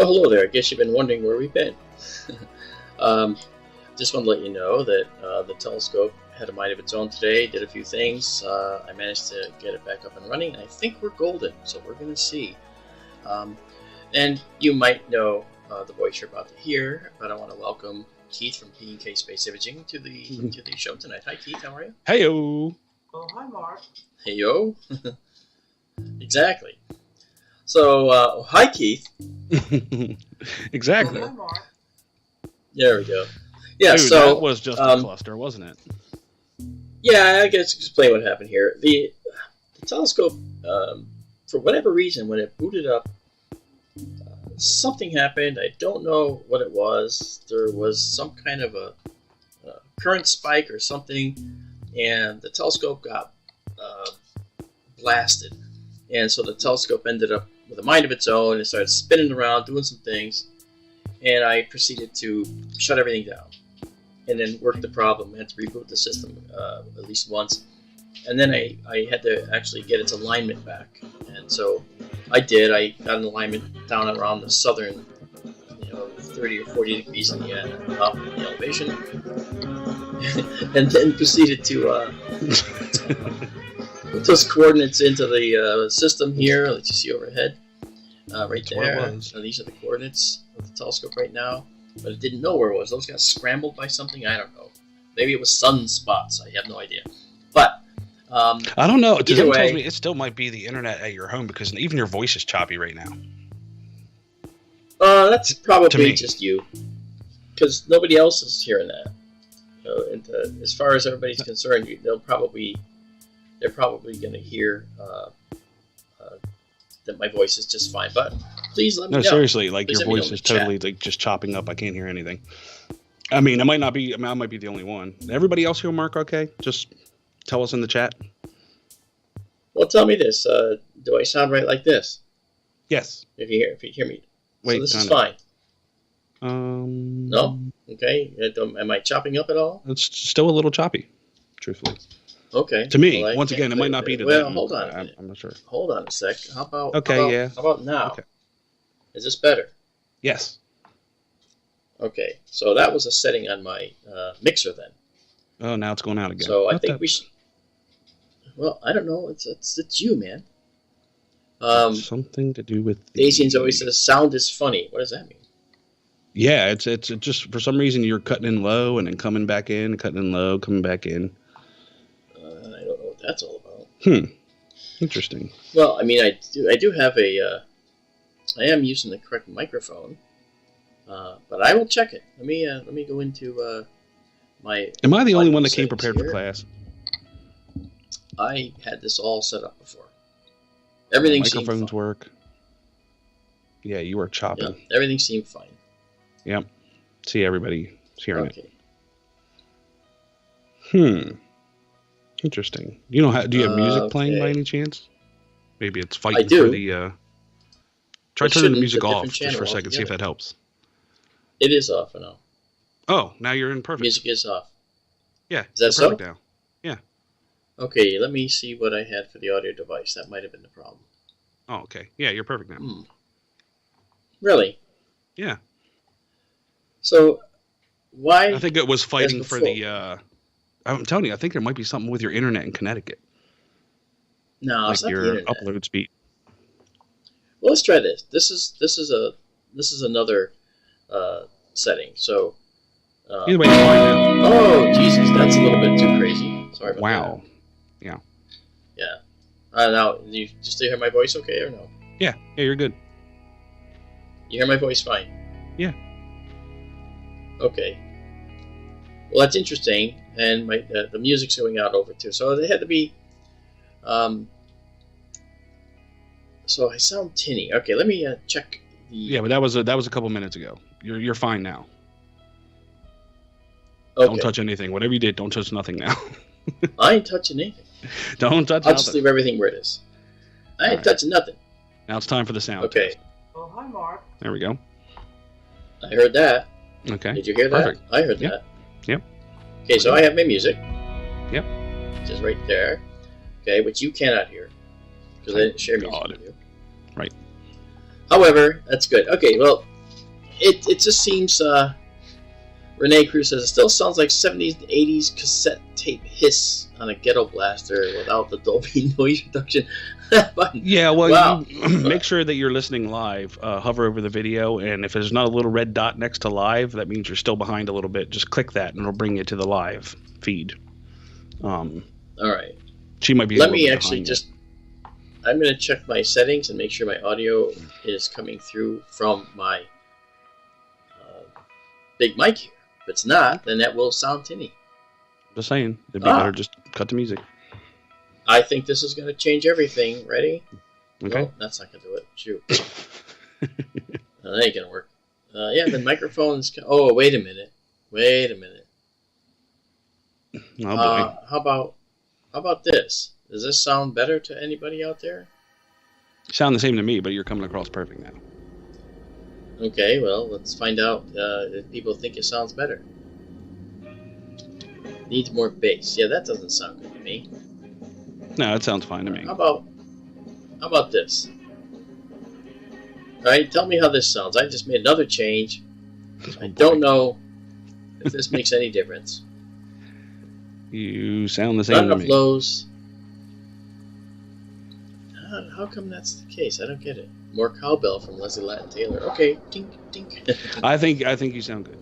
Well, hello there. I guess you've been wondering where we've been. Just want to let you know that the telescope had a mind of its own today, did a few things. I managed to get it back up and running. I think we're golden, so we're going to see. And you might know the voice you're about to hear, but I want to welcome Keith from P&K SpaceImaging to the show tonight. Hi, Keith. How are you? Hey-o. Oh, hi, Mark. Hey-yo. Exactly. So, hi, Keith. Exactly. Oh, hi, Mark. There we go. Yeah, Dude, so that was just a cluster, wasn't it? Yeah, I guess explain what happened here. The telescope, for whatever reason, when it booted up, something happened. I don't know what it was. There was some kind of a current spike or something, and the telescope got blasted. And so the telescope ended up with a mind of its own and started spinning around, doing some things. And I proceeded to shut everything down and then work the problem. I had to reboot the system at least once. And then I had to actually get its alignment back. And so I did. I got an alignment down around the southern, 30 or 40 degrees in the up in the elevation. And then proceeded to put those coordinates into the system here that you see overhead. Right there. These are the coordinates of the telescope right now. But it didn't know where it was. Those got scrambled by something? I don't know. Maybe it was sunspots. I have no idea. But I don't know. Either way, tells me it still might be the internet at your home because even your voice is choppy right now. That's probably just you. Because nobody else is hearing that. And as far as everybody's concerned, they're probably going to hear that my voice is just fine. But please let me know. No, seriously, like please your voice is totally like just chopping up. I can't hear anything. I mean, I might be the only one. Everybody else hear Mark okay? Just tell us in the chat. Well, tell me this. Do I sound right like this? Yes. If you hear me. Wait, so this is fine. No? Okay. Am I chopping up at all? It's still a little choppy, truthfully. Okay. To me, once again, it might not be to them. Hold on. I'm not sure. Hold on a sec. How about How about now? Okay. Is this better? Yes. Okay. So that was a setting on my mixer then. Oh, now it's going out again. So I think we should. Well, I don't know. It's you, man. Something to do with Daisians always says sound is funny. What does that mean? Yeah, it's just for some reason you're cutting in low and then coming back in, cutting in low, coming back in. I don't know what that's all about. Interesting. Well, I mean, I do have I am using the correct microphone, but I will check it. Let me go into my. Am I the only one that came prepared for class? I had this all set up before. Everything seemed fine. Microphones work. Yeah, you were chopping. Yeah, everything seemed fine. Yep. See, everybody's hearing it. Interesting. Do you have music playing by any chance? Maybe it's fighting for the. Try turning the music off just for a second. See if that helps. It is off now. Oh, now you're in perfect. Music is off. Yeah. Is that so? Perfect now. Yeah. Okay, let me see what I had for the audio device. That might have been the problem. Oh, okay. Yeah, you're perfect now. Really? Yeah. So, why? I think it was fighting for the. I'm telling you, I think there might be something with your internet in Connecticut. No, like it's not your the internet. upload speed. Well, let's try this. This is another setting. So. Either way, it's fine now. Oh Jesus, that's a little bit too crazy. Sorry about that. Wow. Yeah. Yeah. Now, do you still hear my voice okay or no? Yeah. Yeah, you're good. You hear my voice fine? Yeah. Okay. Well, that's interesting, and the music's going out over too. So they had to be. So I sound tinny. Okay, let me check the. Yeah, but that was a couple minutes ago. You're fine now. Okay. Don't touch anything. Whatever you did, don't touch nothing now. I ain't touching anything. Don't touch I'll nothing. just leave everything where it is. I ain't touching nothing. Now it's time for the sound. Okay. test. Oh, hi, Mark. There we go. I heard that. Okay. Did you hear that? Perfect. I heard Yep. that. Yep. Okay, so I have my music. Yep. Which is right there. Okay, which you cannot hear. Because I didn't share music with you. Right. However, that's good. Okay, well, it just seems. Renee Cruz says it still sounds like 70s and 80s cassette tape hiss on a ghetto blaster without the Dolby noise reduction. Yeah, well, wow. you make sure that you're listening live. Hover over the video, and if there's not a little red dot next to live, that means you're still behind a little bit. Just click that, and it'll bring you to the live feed. All right. She might be. Let me actually just. I'm going to check my settings and make sure my audio is coming through from my big mic here. If it's not, then that will sound tinny. Just saying, it'd be better just cut the music. I think this is going to change everything. Ready? Okay. No, that's not going to do it. Shoot. That ain't going to work. Yeah, the microphone's... Oh, wait a minute. Oh, boy. How about this? Does this sound better to anybody out there? Sound the same to me, but you're coming across perfect now. Okay, well, let's find out if people think it sounds better. Needs more bass. Yeah, that doesn't sound good to me. No, it sounds fine to me. How about this? Alright, tell me how this sounds. I just made another change. I don't know if this makes any difference. You sound the same Not to enough me. lows. How come that's the case? I don't get it. More cowbell from Leslie Latin Taylor. Okay, tink, tink. I think you sound good.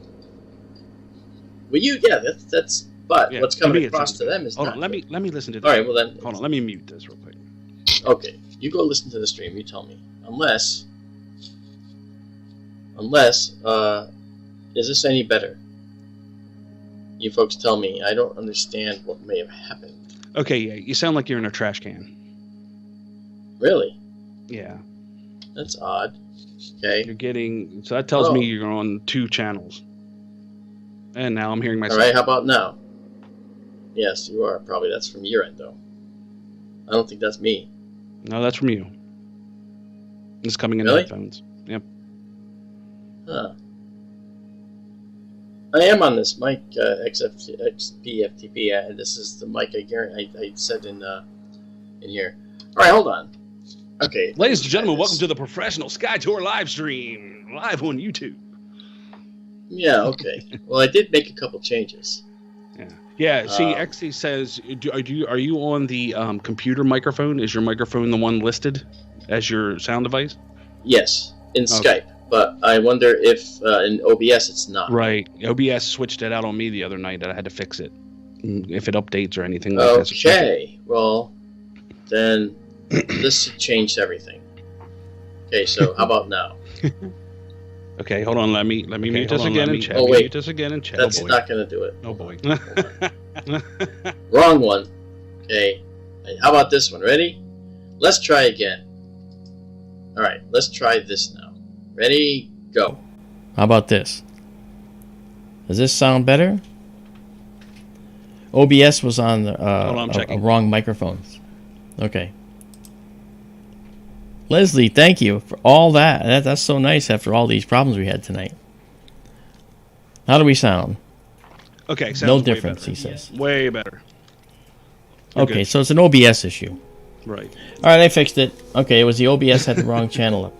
Well, yeah, that's. But Yeah, what's to me coming it across sounds to good. them is Hold not. on, let me listen to this. All right, well then. Hold on, let me mute this real quick. Okay, you go listen to the stream. You tell me. Unless, is this any better? You folks tell me. I don't understand what may have happened. Okay, yeah, you sound like you're in a trash can. Really? Yeah. That's odd. Okay. You're getting... So that tells me you're on 2 channels. And now I'm hearing myself. Alright, how about now? Yes, you are. Probably that's from your end, though. I don't think that's me. No, that's from you. It's coming in Really? headphones. Yep. Huh. I am on this mic, XPFTP. This is the mic I said in here. Alright, hold on. Okay. Ladies and gentlemen, welcome to the Professional Sky Tour live stream, live on YouTube. Yeah, okay. Well, I did make a couple changes. Yeah. See, XC says, are you on the computer microphone? Is your microphone the one listed as your sound device? Yes, in Skype. But I wonder if in OBS it's not. Right. OBS switched it out on me the other night, and I had to fix it. If it updates or anything like that. Okay. Well, then this changed everything. Okay, so how about now? Okay, hold on. Let me mute this again and check. Oh, wait. Mute this again and check. That's not going to do it. Oh boy. Wrong one. Okay. How about this one? Ready? Let's try again. All right. Let's try this now. Ready? Go. How about this? Does this sound better? OBS was on the a wrong microphones. Okay. Leslie, thank you for all that. That's so nice after all these problems we had tonight. How do we sound? Okay, sounds no difference, better. he says. Way better. Okay, good. so it's an OBS issue. Right. All right, I fixed it. Okay, it was the OBS had the wrong channel up.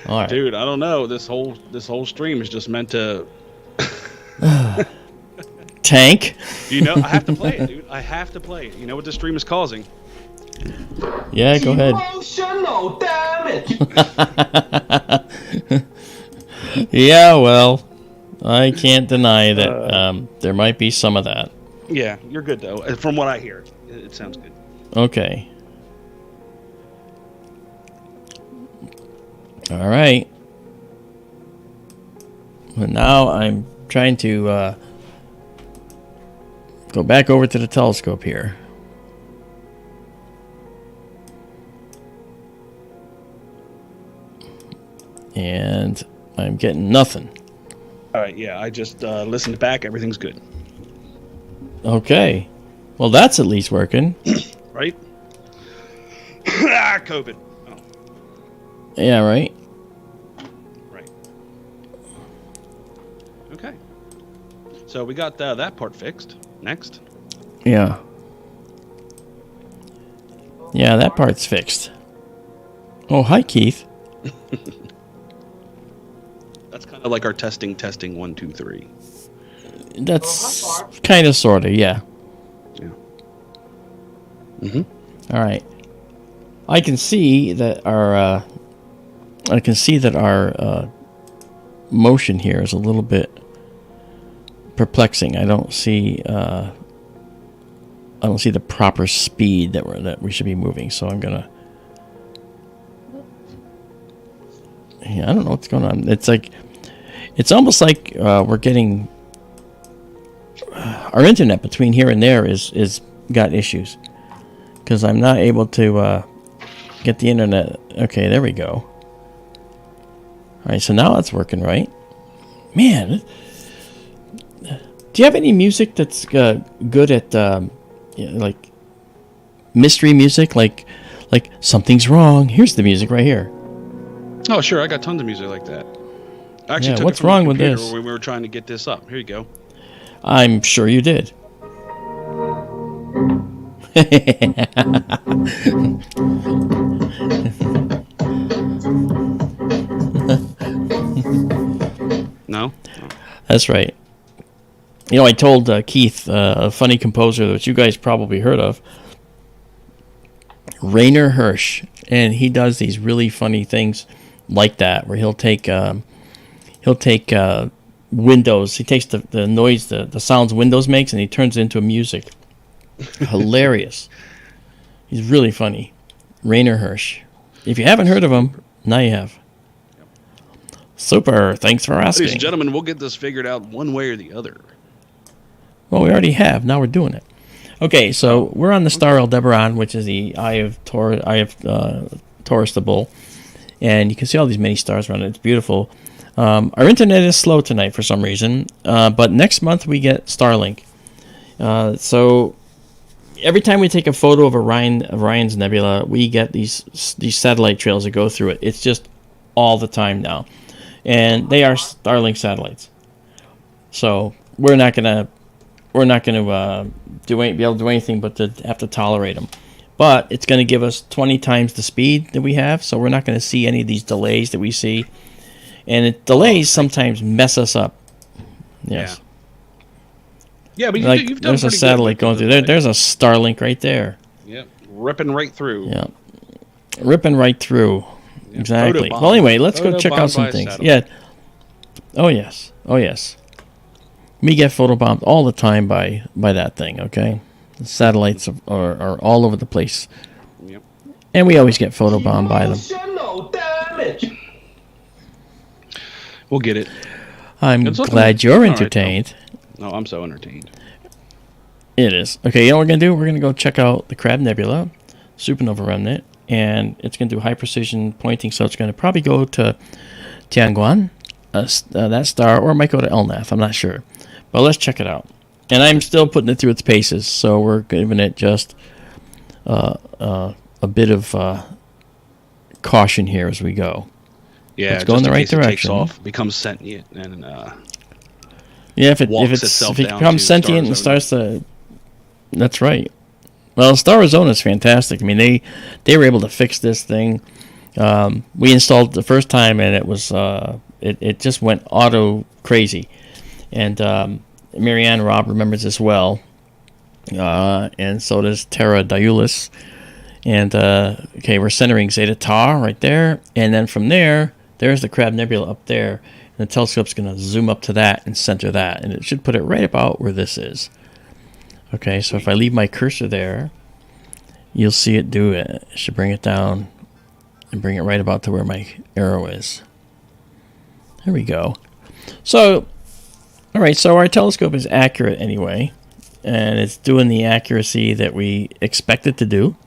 All right. Dude, I don't know. This whole stream is just meant to tank. You know, I have to play it, dude. I have to play it. You know what this stream is causing? Yeah, go ahead. Emotional damage. Yeah, well, I can't deny that there might be some of that. Yeah, you're good though. From what I hear, it sounds good. Okay. All right. Well, now I'm trying to go back over to the telescope here. And I'm getting nothing. All right, yeah, I just listened back. Everything's good. Okay. Well, that's at least working. Right? COVID. Oh. Yeah, right? Right. Okay. So we got that part fixed. Next. Yeah. Yeah, that part's fixed. Oh, hi, Keith. That's kind of like our testing 1, 2, 3. That's kind of, sort of, yeah. Yeah. Mm-hmm. All right. I can see that our motion here is a little bit perplexing. I don't see the proper speed that we should be moving. So I'm gonna. Yeah, I don't know what's going on. It's almost like we're getting our internet between here and there is got issues because I'm not able to get the internet. Okay, there we go. All right, so now it's working right. Man, do you have any music that's good at like mystery music, like something's wrong? Here's the music right here. Oh, sure. I got tons of music like that. I actually Yeah, took what's it from wrong the with computer this? when we were trying to get this up. Here you go. I'm sure you did. No? That's right. You know, I told Keith, a funny composer that you guys probably heard of, Rainer Hirsch, and he does these really funny things like that, where he'll take Windows, he takes the noise, the sounds Windows makes, and he turns it into music. Hilarious. He's really funny. Rainer Hirsch. If you haven't heard of him, now you have. Super. Thanks for asking. Ladies and gentlemen, we'll get this figured out one way or the other. Well, we already have. Now we're doing it. Okay, so we're on the star Aldebaran, which is the Eye of Taurus the Bull, and you can see all these many stars around it. It's beautiful. Our internet is slow tonight for some reason, but next month we get Starlink. So every time we take a photo of Orion's nebula, we get these satellite trails that go through it. It's just all the time now, and they are Starlink satellites. So we're not gonna be able to do anything but to have to tolerate them. But it's going to give us 20 times the speed that we have, so we're not going to see any of these delays that we see. And delays sometimes mess us up. Yes. Yeah, but you've done there's a satellite going through there. There's a Starlink right there. Yep, ripping right through. Yeah, ripping right through. Yep. Exactly. Photobomb. Well, anyway, let's go check out some things. Satellite. Yeah. Oh yes. Oh yes. We get photobombed all the time by that thing. Okay, the satellites are all over the place. Yep. And we always get photobombed by them. Emotional damage. We'll get it. I'm glad you're entertained. No, I'm so entertained. It is. Okay, you know what we're going to do? We're going to go check out the Crab Nebula, supernova remnant, and it's going to do high precision pointing, so it's going to probably go to Tianguan, that star, or it might go to Elnath. I'm not sure. But let's check it out. And I'm still putting it through its paces, so we're giving it just a bit of caution here as we go. Yeah, let's go in the right direction. Takes off, becomes sentient, and yeah, if it becomes sentient and starts to, that's right. Well, Star Arizona is fantastic. I mean, they were able to fix this thing. We installed it the first time, and it was it just went auto crazy. And Marianne Robb remembers this well, and so does Tara Diulis. And okay, we're centering Zeta Tau right there, and then from there, there's the Crab Nebula up there, and the telescope's going to zoom up to that and center that, and it should put it right about where this is. Okay, so if I leave my cursor there, you'll see it do it. It should bring it down and bring it right about to where my arrow is. There we go. So, all right, so our telescope is accurate anyway, and it's doing the accuracy that we expect it to do,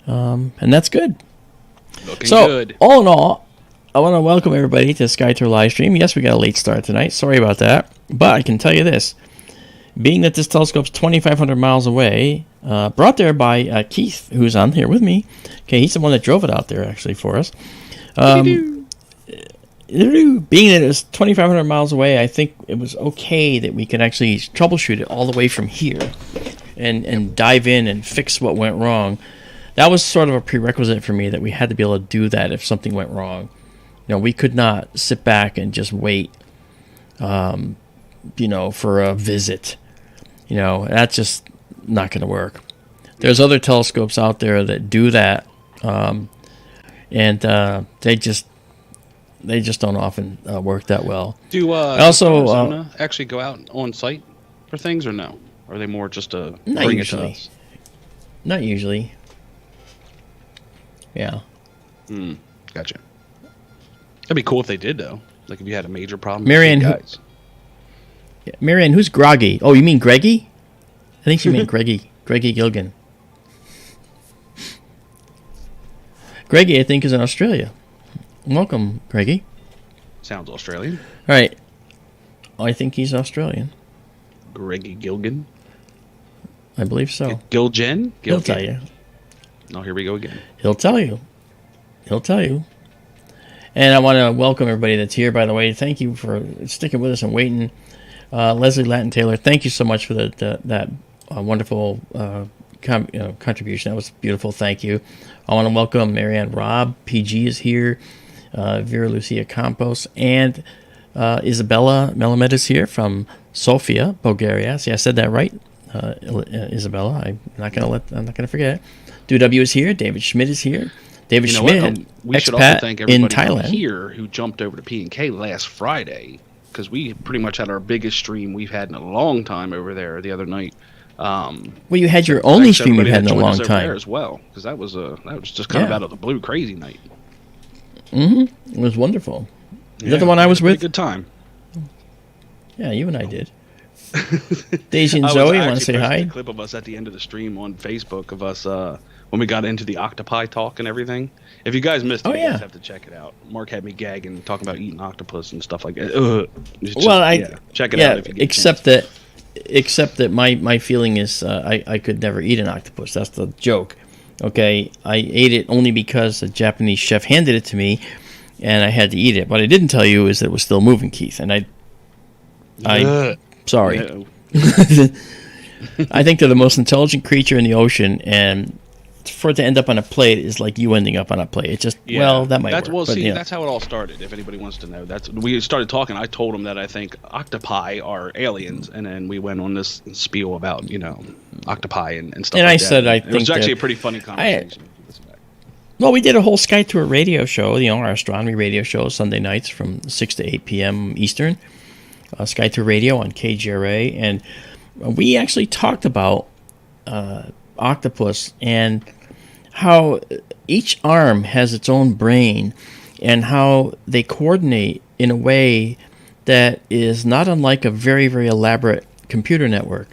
and that's good. Looking good. All in all, I want to welcome everybody to SkyTour Livestream. Yes, we got a late start tonight. Sorry about that. But I can tell you this. Being that this telescope's 2,500 miles away, brought there by Keith, who's on here with me. Okay, he's the one that drove it out there, actually, for us. Being that it was 2,500 miles away, I think it was okay that we could actually troubleshoot it all the way from here and dive in and fix what went wrong. That was sort of a prerequisite for me, that we had to be able to do that if something went wrong. we could not sit back and just wait, for a visit. That's just not going to work. There's other telescopes out there that do that, and they just don't often work that well. Do Arizona actually go out on site for things, or no? Or are they more just to bring it to us? Not usually. Yeah. Gotcha. That'd be cool if they did, though. Like if you had a major problem. Marianne, Marianne, who's groggy? Oh, you mean Greggy? I think she meant Greggy Gilgan. Greggy, I think, is in Australia. Welcome, Greggy. Sounds Australian. All right. I think he's Australian. Greggy Gilgan? I believe so. Gilgen? He'll tell you. Oh, here we go again. He'll tell you. And I want to welcome everybody that's here, by the way. Thank you for sticking with us and waiting. Leslie Latin Taylor, thank you so much for that wonderful contribution. That was beautiful. Thank you. I want to welcome Marianne Robb. PG is here. Vera Lucia Campos. And Izabela Melamed is here from Sofia, Bulgaria. See, I said that right. Izabela. I'm not gonna forget. DW is here. David Schmidt is here. David Schmidt, we should also thank everybody in Thailand here who jumped over to P&K last Friday, because we pretty much had our biggest stream we've had in a long time over there the other night. Well, you had your only stream you've had in a long time as well, because that was just kind of out of the blue crazy night. It was wonderful. Is that the one I was with? Good time. Yeah, you and I did. Daisy and Zoe, want to say hi? A clip of us at the end of the stream on Facebook of us when we got into the octopi talk and everything. If you guys missed it, you guys have to check it out. Mark had me gagging, talking about eating octopus and stuff like that. Check it out if you get except that my feeling is I could never eat an octopus. That's the joke. Okay, I ate it only because a Japanese chef handed it to me, and I had to eat it. What I didn't tell you is that it was still moving, Keith, and I sorry. I think they're the most intelligent creature in the ocean, and for it to end up on a plate is like you ending up on a plate. It just that might work. Well, that's how it all started. If anybody wants to know, we started talking. I told him that I think octopi are aliens, and then we went on this spiel about octopi and stuff. And I said I think it was actually a pretty funny conversation. Well, we did a whole Sky Tour radio show, our astronomy radio show, Sunday nights from 6 to 8 p.m. Eastern. Sky Tour Radio on KGRA, and we actually talked about octopus and how each arm has its own brain and how they coordinate in a way that is not unlike a very, very elaborate computer network.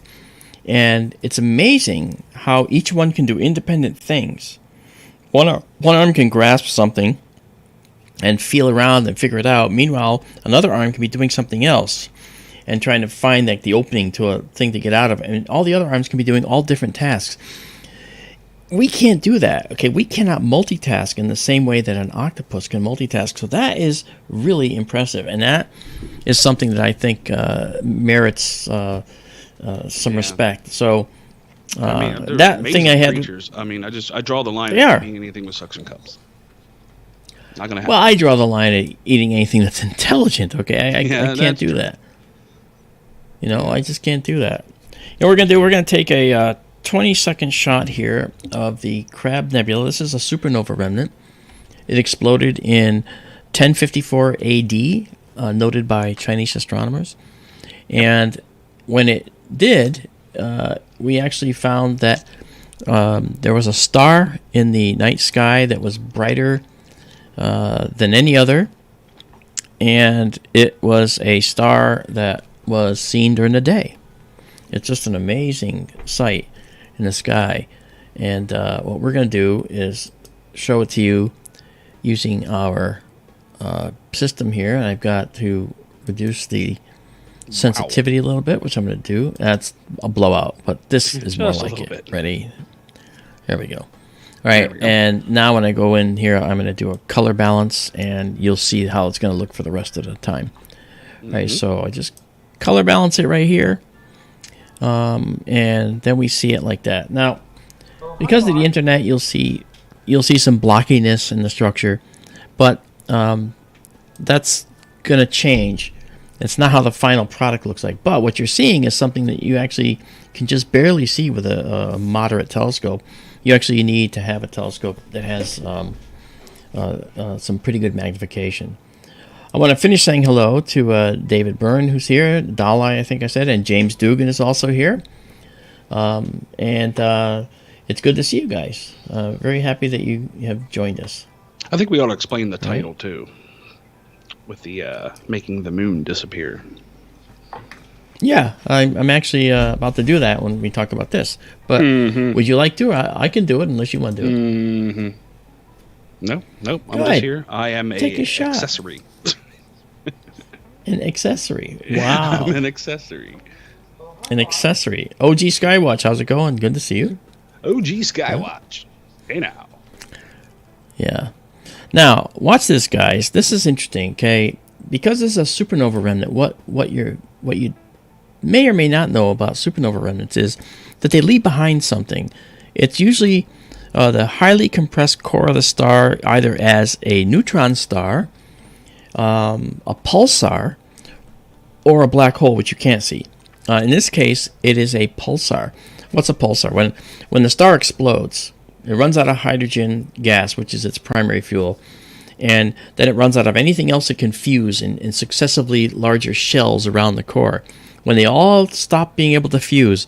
And it's amazing how each one can do independent things. One arm can grasp something and feel around and figure it out. Meanwhile, another arm can be doing something else and trying to find the opening to a thing to get out of. And all the other arms can be doing all different tasks. We can't do that. Okay, we cannot multitask in the same way that an octopus can multitask. So that is really impressive, and that is something that I think merits some respect. So that thing I had. Creatures. I draw the line at eating anything with suction cups. Not gonna happen. Well, I draw the line at eating anything that's intelligent. Okay, I can't do that. I just can't do that. We're gonna take a 20-second shot here of the Crab Nebula. This is a supernova remnant. It exploded in 1054 AD, noted by Chinese astronomers. And when it did, we actually found that there was a star in the night sky that was brighter than any other, and it was a star that was seen during the day. It's just an amazing sight in the sky, and what we're going to do is show it to you using our system here. And I've got to reduce the sensitivity a little bit, which I'm going to do. That's a blowout, but this is more like it. Ready? There we go. All right, and now when I go in here, I'm going to do a color balance, and you'll see how it's going to look for the rest of the time. All right, so I just color balance it right here. And then we see it like that. Now, because of the internet, you'll see some blockiness in the structure, but that's going to change. It's not how the final product looks like. But what you're seeing is something that you actually can just barely see with a moderate telescope. You actually need to have a telescope that has some pretty good magnification. I want to finish saying hello to David Byrne, who's here, Dalai, I think I said, and James Dugan is also here. And it's good to see you guys. Very happy that you have joined us. I think we ought to explain the title, too, with the making the moon disappear. Yeah, I'm actually about to do that when we talk about this. But would you like to? I can do it unless you want to do it. Mm-hmm. Nope. I'm just here. I am Take a shot. Accessory. An accessory. Wow. I'm an accessory. An accessory. OG Skywatch, how's it going? Good to see you. OG Skywatch. Hey now. Yeah. Now, watch this, guys. This is interesting, okay? Because this is a supernova remnant, what you may or may not know about supernova remnants is that they leave behind something. It's usually the highly compressed core of the star, either as a neutron star, a pulsar, or a black hole, which you can't see. In this case, it is a pulsar. What's a pulsar? When the star explodes, it runs out of hydrogen gas, which is its primary fuel, and then it runs out of anything else it can fuse in successively larger shells around the core. When they all stop being able to fuse,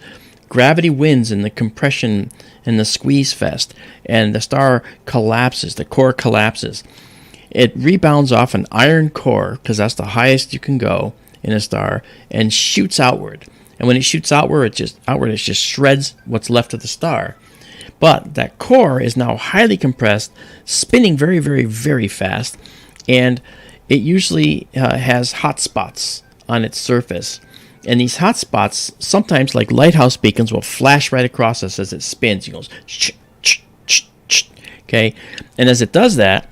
gravity wins in the compression and the squeeze fest, and the star collapses, the core collapses. It rebounds off an iron core, because that's the highest you can go in a star, and shoots outward. And when it shoots outward, it just shreds what's left of the star. But that core is now highly compressed, spinning very, very, very fast, and it usually has hot spots on its surface. And these hot spots, sometimes like lighthouse beacons, will flash right across us as it spins. It goes, okay? And as it does that,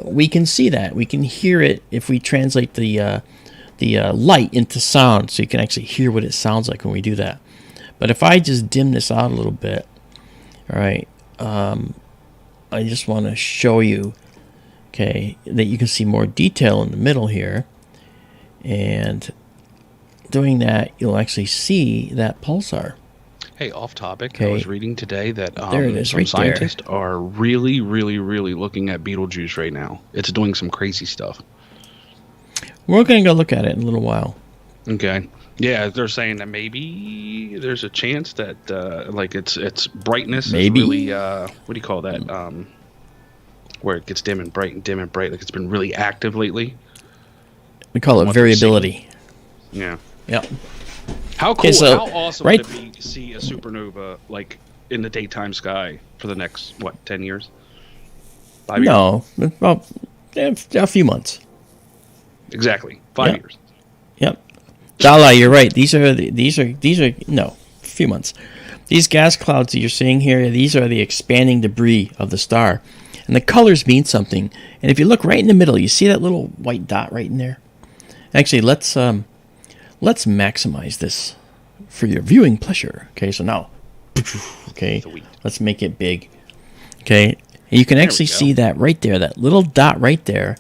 we can see that. We can hear it if we translate the light into sound, so you can actually hear what it sounds like when we do that. But if I just dim this out a little bit, all right, I just want to show you, okay, that you can see more detail in the middle here. And doing that, you'll actually see that pulsar. Hey, off topic, okay. I was reading today that there it is, some right scientists are really, really, really looking at Betelgeuse right now. It's doing some crazy stuff. We're going to go look at it in a little while. Okay. Yeah, they're saying that maybe there's a chance that like its brightness maybe. is really what do you call that? Where it gets dim and bright, like it's been really active lately. We call it variability. Yeah. Yep. How cool! Okay, so, how awesome right, would it be to see a supernova like in the daytime sky for the next 10 years? 5 years? No, well, a few months. Exactly, 5 years. Yep. Dalai, you're right. These are no, a few months. These gas clouds that you're seeing here, these are the expanding debris of the star, and the colors mean something. And if you look right in the middle, you see that little white dot right in there. Actually, let's maximize this for your viewing pleasure. Okay, so now, okay, let's make it big. Okay, and you can actually see that right there, that little dot right there.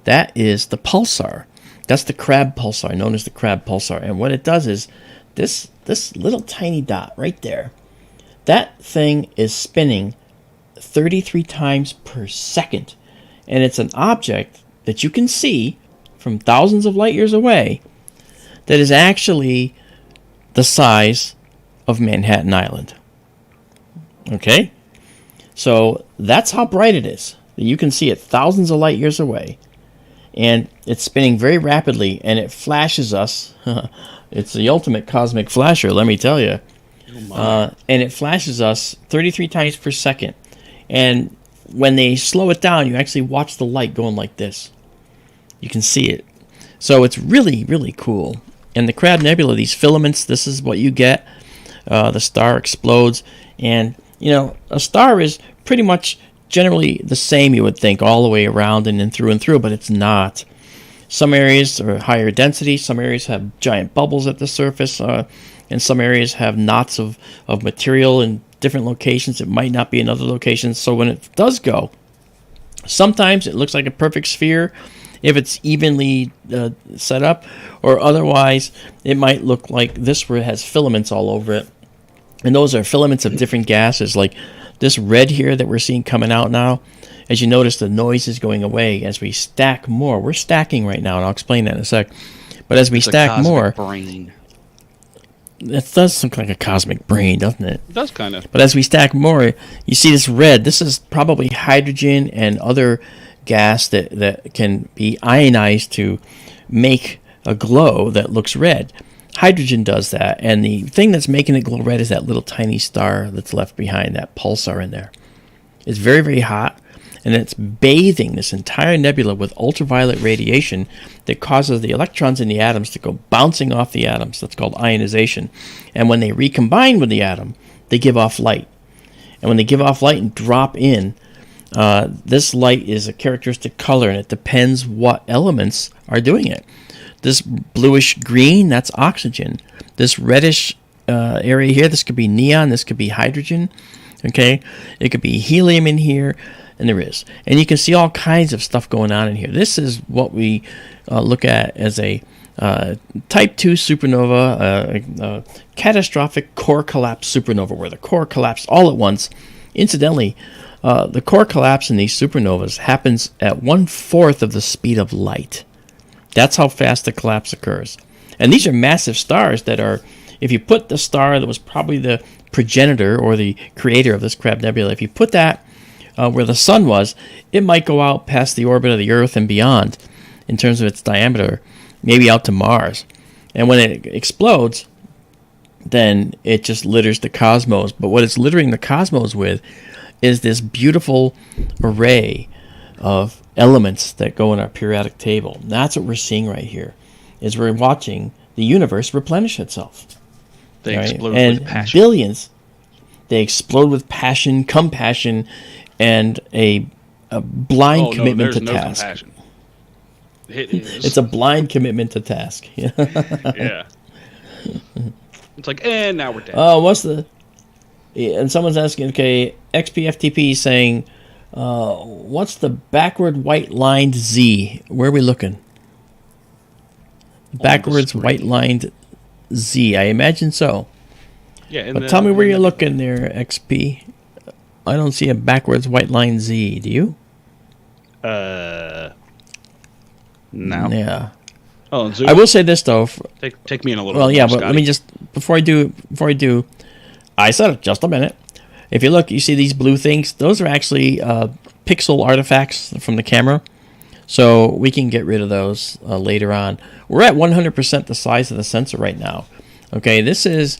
That is the pulsar. That's the Crab pulsar, known as the Crab pulsar. And what it does is, this little tiny dot right there, that thing is spinning 33 times per second. And it's an object that you can see from thousands of light years away that is actually the size of Manhattan Island. Okay? So that's how bright it is. You can see it thousands of light years away. And it's spinning very rapidly, and it flashes us. It's the ultimate cosmic flasher, let me tell you. And it flashes us 33 times per second. And when they slow it down, you actually watch the light going like this. You can see it. So it's really, really cool. And the Crab Nebula, these filaments, this is what you get. The star explodes. And, you know, a star is pretty much generally the same, you would think, all the way around and through, but it's not. Some areas are higher density, some areas have giant bubbles at the surface, and some areas have knots of material in different locations. It might not be in other locations. So when it does go, sometimes it looks like a perfect sphere, if it's evenly set up, or otherwise it might look like this where it has filaments all over it. And those are filaments of different gases, like this red here that we're seeing coming out now. As you notice, the noise is going away as we stack more. We're stacking right now, and I'll explain that in a sec. But as we stack more, brain. It does look like a cosmic brain, doesn't it? It does kind of. But as we stack more, you see this red. This is probably hydrogen and other gas that can be ionized to make a glow that looks red. Hydrogen does that, and the thing that's making it glow red is that little tiny star that's left behind, that pulsar in there. It's very, very hot, and it's bathing this entire nebula with ultraviolet radiation that causes the electrons in the atoms to go bouncing off the atoms. That's called ionization. And when they recombine with the atom, they give off light. And when they give off light and drop in, this light is a characteristic color, and it depends what elements are doing it. This bluish green, that's oxygen. This reddish area here, this could be neon, this could be hydrogen. Okay, it could be helium in here, and there is. And you can see all kinds of stuff going on in here. This is what we look at as a type 2 supernova, a catastrophic core collapse supernova, where the core collapsed all at once. Incidentally, the core collapse in these supernovas happens at 1/4 of the speed of light. That's how fast the collapse occurs. And these are massive stars that are, if you put the star that was probably the progenitor or the creator of this Crab Nebula, if you put that where the sun was, it might go out past the orbit of the Earth and beyond in terms of its diameter, maybe out to Mars. And when it explodes, then it just litters the cosmos. But what it's littering the cosmos with is this beautiful array of elements that go in our periodic table. And that's what we're seeing right here, is we're watching the universe replenish itself. They explode with passion. Billions. They explode with passion, compassion, and a blind commitment to task. Compassion. It is. It's a blind commitment to task. Yeah. It's like, and now we're dead. Oh, what's the... And someone's asking, okay, XPFTP is saying, what's the backward white-lined Z? Where are we looking? Backwards white-lined Z. I imagine so. Yeah, but tell me where you're looking there, XP. I don't see a backwards white-lined Z. Do you? No. Yeah. Oh, I will say this though. Take me in a little. Well, bit yeah, more, but Scotty. let me just before I do. I said it. Just a minute. If you look, you see these blue things. Those are actually pixel artifacts from the camera. So we can get rid of those later on. We're at 100% the size of the sensor right now. Okay, this is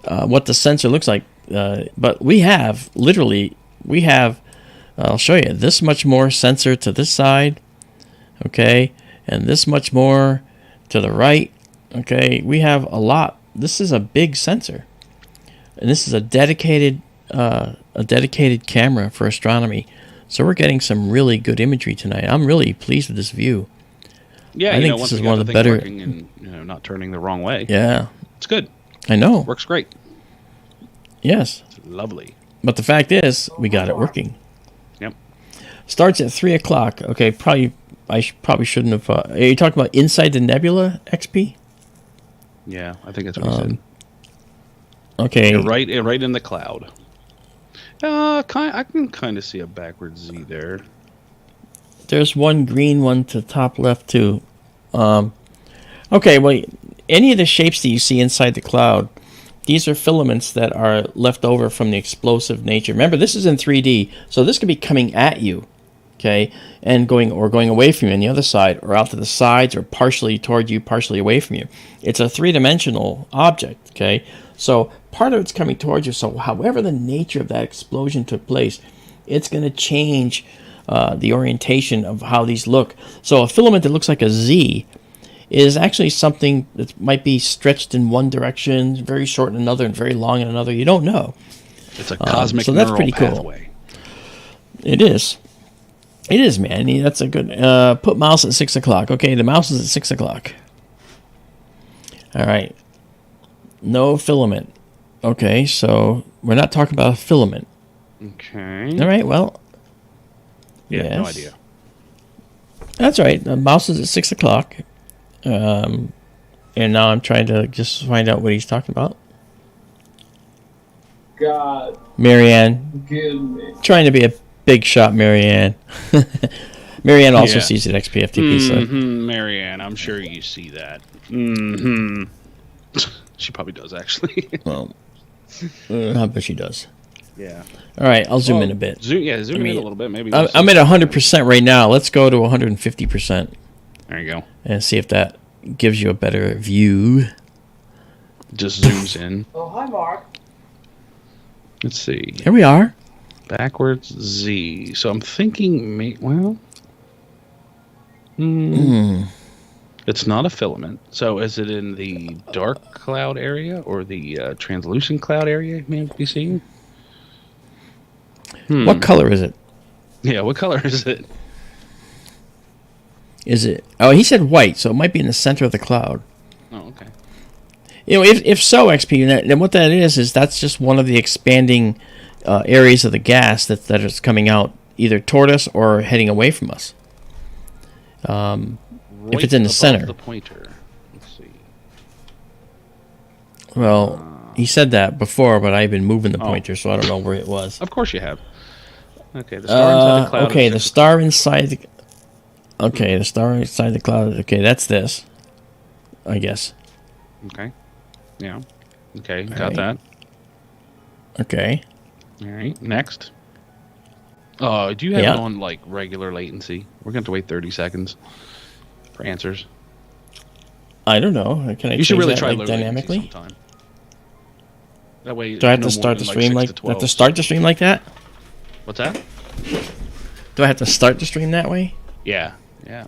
what the sensor looks like. But we have, I'll show you, this much more sensor to this side. Okay, and this much more to the right. Okay, we have a lot. This is a big sensor. And this is a dedicated camera for astronomy. So we're getting some really good imagery tonight. I'm really pleased with this view. Yeah, I think this is one of the better. And, not turning the wrong way. Yeah, it's good. I know. Works great. Yes. It's lovely. But the fact is, we got it working. Yep. Starts at 3:00. Okay, probably I probably shouldn't have. Are you talking about inside the nebula, XP? Yeah, I think that's what he said. Okay. Yeah, right in the cloud. I can kind of see a backwards Z there. There's one green one to the top left too. Okay, well, any of the shapes that you see inside the cloud, these are filaments that are left over from the explosive nature. Remember, this is in 3D, so this could be coming at you, okay, and going away from you on the other side, or out to the sides, or partially toward you, partially away from you. It's a three-dimensional object, okay? So part of it's coming towards you. So however the nature of that explosion took place, it's going to change the orientation of how these look. So a filament that looks like a Z is actually something that might be stretched in one direction, very short in another, and very long in another. You don't know. It's a cosmic so that's pretty pathway. Cool. It is. It is, man. That's a good... put mouse at 6:00. Okay, the mouse is at 6:00. All right. No filament. Okay, so we're not talking about a filament. Okay. All right, well... Yeah, yes. no idea. That's right. The mouse is at 6 o'clock. And now I'm trying to just find out what he's talking about. God. Marianne. Give me. Trying to be a big shot, Marianne. Marianne also sees it XPFTP. So. Marianne, I'm sure you see that. She probably does, actually. Well, I bet she does. Yeah. All right, I'll zoom in a bit. Zoom in a little bit, maybe. I'm at 100% right now. Let's go to 150%. There you go. And see if that gives you a better view. Just zooms in. Oh, hi, Mark. Let's see. Here we are. Backwards Z. So I'm thinking, it's not a filament. So is it in the dark cloud area or the translucent cloud area may be seen? What color is it? Yeah, what color is it? Is it? Oh, he said white, so it might be in the center of the cloud. Oh, okay. You know, if so, XP, then what that is that's just one of the expanding areas of the gas that is coming out either toward us or heading away from us. If it's in the center. The pointer. Let's see. Well, he said that before, but I've been moving the pointer, so I don't know where it was. Of course you have. Okay, the star inside the cloud. Okay, the star inside the. Okay, the star inside the cloud. Okay, that's this. I guess. Okay. Yeah. Okay, got that. Okay. All right. Next. Do you have it on like regular latency? We're going to have to wait 30 seconds for answers. I don't know. Can I? You should really try like, dynamically. Sometime. That way. Do I have to start the stream like? Do I have to start the stream like that? What's that? Do I have to start the stream that way? Yeah. Yeah.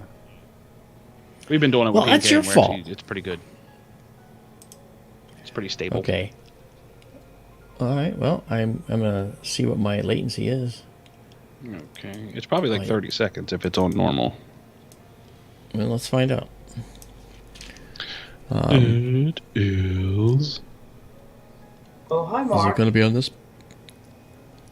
We've been doing it. Well, that's your fault. It's pretty good. It's pretty stable. Okay. All right. Well, I'm gonna see what my latency is. Okay. It's probably like 30 seconds if it's on normal. Well, let's find out. It is. Oh, hi, Is it Mark. going to be on this?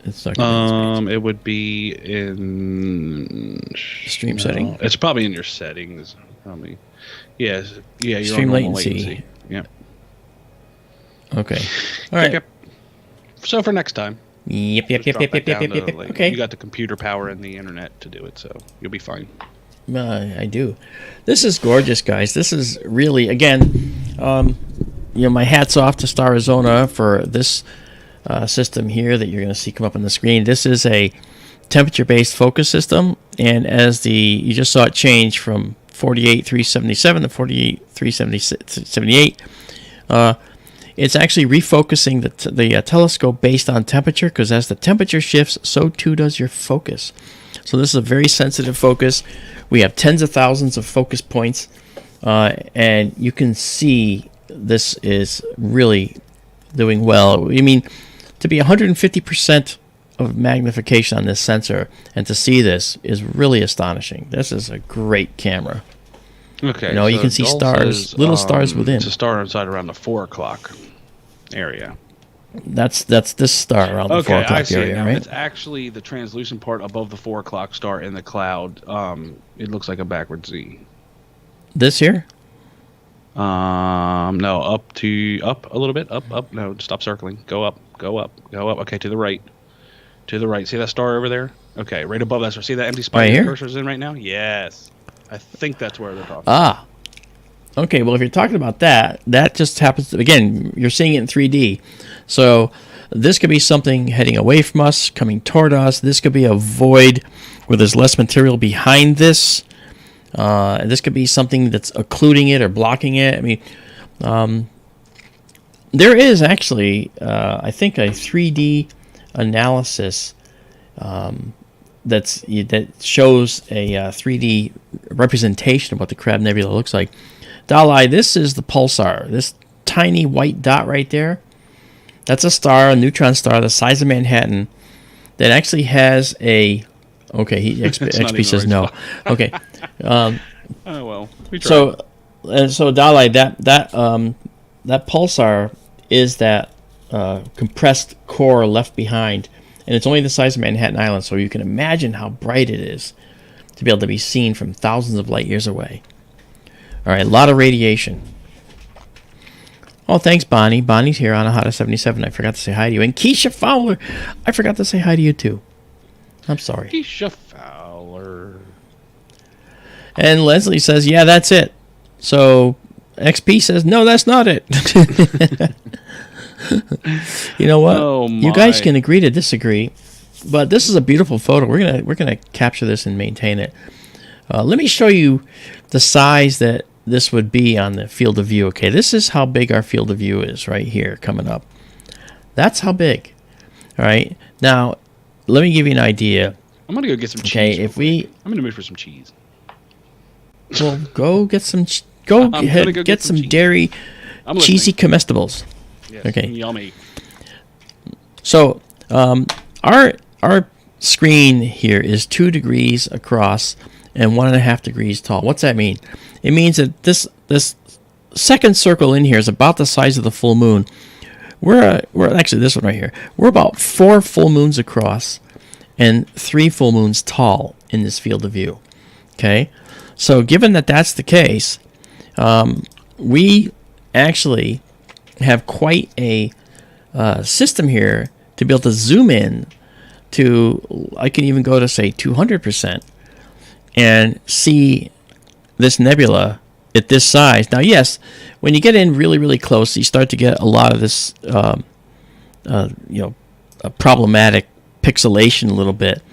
It's not going to It would be in stream setting. It's probably in your settings. Probably. Yes. Yeah. You're Stream on normal latency. Yep. Okay. All right. Yep. So for next time. Yep. Okay. Okay. You got the computer power and the internet to do it, so you'll be fine. I do. This is gorgeous, guys. This is really, again, my hat's off to Star Arizona for this system here that you're going to see come up on the screen. This is a temperature-based focus system, and as you just saw it change from 48,377 to 48,378, it's actually refocusing the telescope based on temperature, because as the temperature shifts, so too does your focus. So this is a very sensitive focus. We have tens of thousands of focus points, and you can see this is really doing well. I mean, to be 150% of magnification on this sensor and to see this is really astonishing. This is a great camera. Okay. You can see stars, little stars within. It's a star inside around the 4 o'clock area. That's this star around the 4 o'clock area, now. right? It's actually the translucent part above the 4 o'clock star in the cloud. It looks like a backward Z. This here? No, up a little bit, up. No, stop circling. Go up. Okay, to the right. See that star over there? Okay, right above that star. See that empty spot right the here? cursor's in right now? Yes. I think that's where they're talking. Okay, well, if you're talking about that just happens to, again, you're seeing it in 3D. So this could be something heading away from us, coming toward us. This could be a void where there's less material behind this. This could be something that's occluding it or blocking it. I mean, there is actually, I think, a 3D analysis that shows a 3D representation of what the Crab Nebula looks like. Dalai, this is the pulsar. This tiny white dot right there, that's a star, a neutron star the size of Manhattan that actually has a... Okay, XP says no. Okay. Oh, well. We tried. So Dalai, that pulsar is that compressed core left behind, and it's only the size of Manhattan Island, so you can imagine how bright it is. to be able to be seen from thousands of light years away. All right, a lot of radiation. Oh, thanks, Bonnie. Bonnie's here on Ahata 77. I forgot to say hi to you. And Keisha Fowler, I forgot to say hi to you too. I'm sorry. Keisha Fowler. And Leslie says, yeah, that's it. So XP says, no, that's not it. You know what? Oh, you guys can agree to disagree, but this is a beautiful photo. We're gonna capture this and maintain it. Let me show you the size that this would be on the field of view. Okay, this is how big our field of view is right here coming up. That's how big. All right. Now, let me give you an idea. I'm gonna go get some cheese. Okay, I'm in the mood for some cheese. Well, go get some. Go ahead, get some dairy, cheesy comestibles. Yes, okay. Yummy. So, our screen here is 2 degrees across and 1.5 degrees tall. What's that mean? It means that this second circle in here is about the size of the full moon. We're actually this one right here. We're about 4 full moons across and 3 full moons tall in this field of view. Okay, so given that that's the case, we actually have quite a system here to be able to zoom in to, I can even go to say 200% and see this nebula at this size. Now, yes, when you get in really, really close, you start to get a lot of this, problematic pixelation a little bit.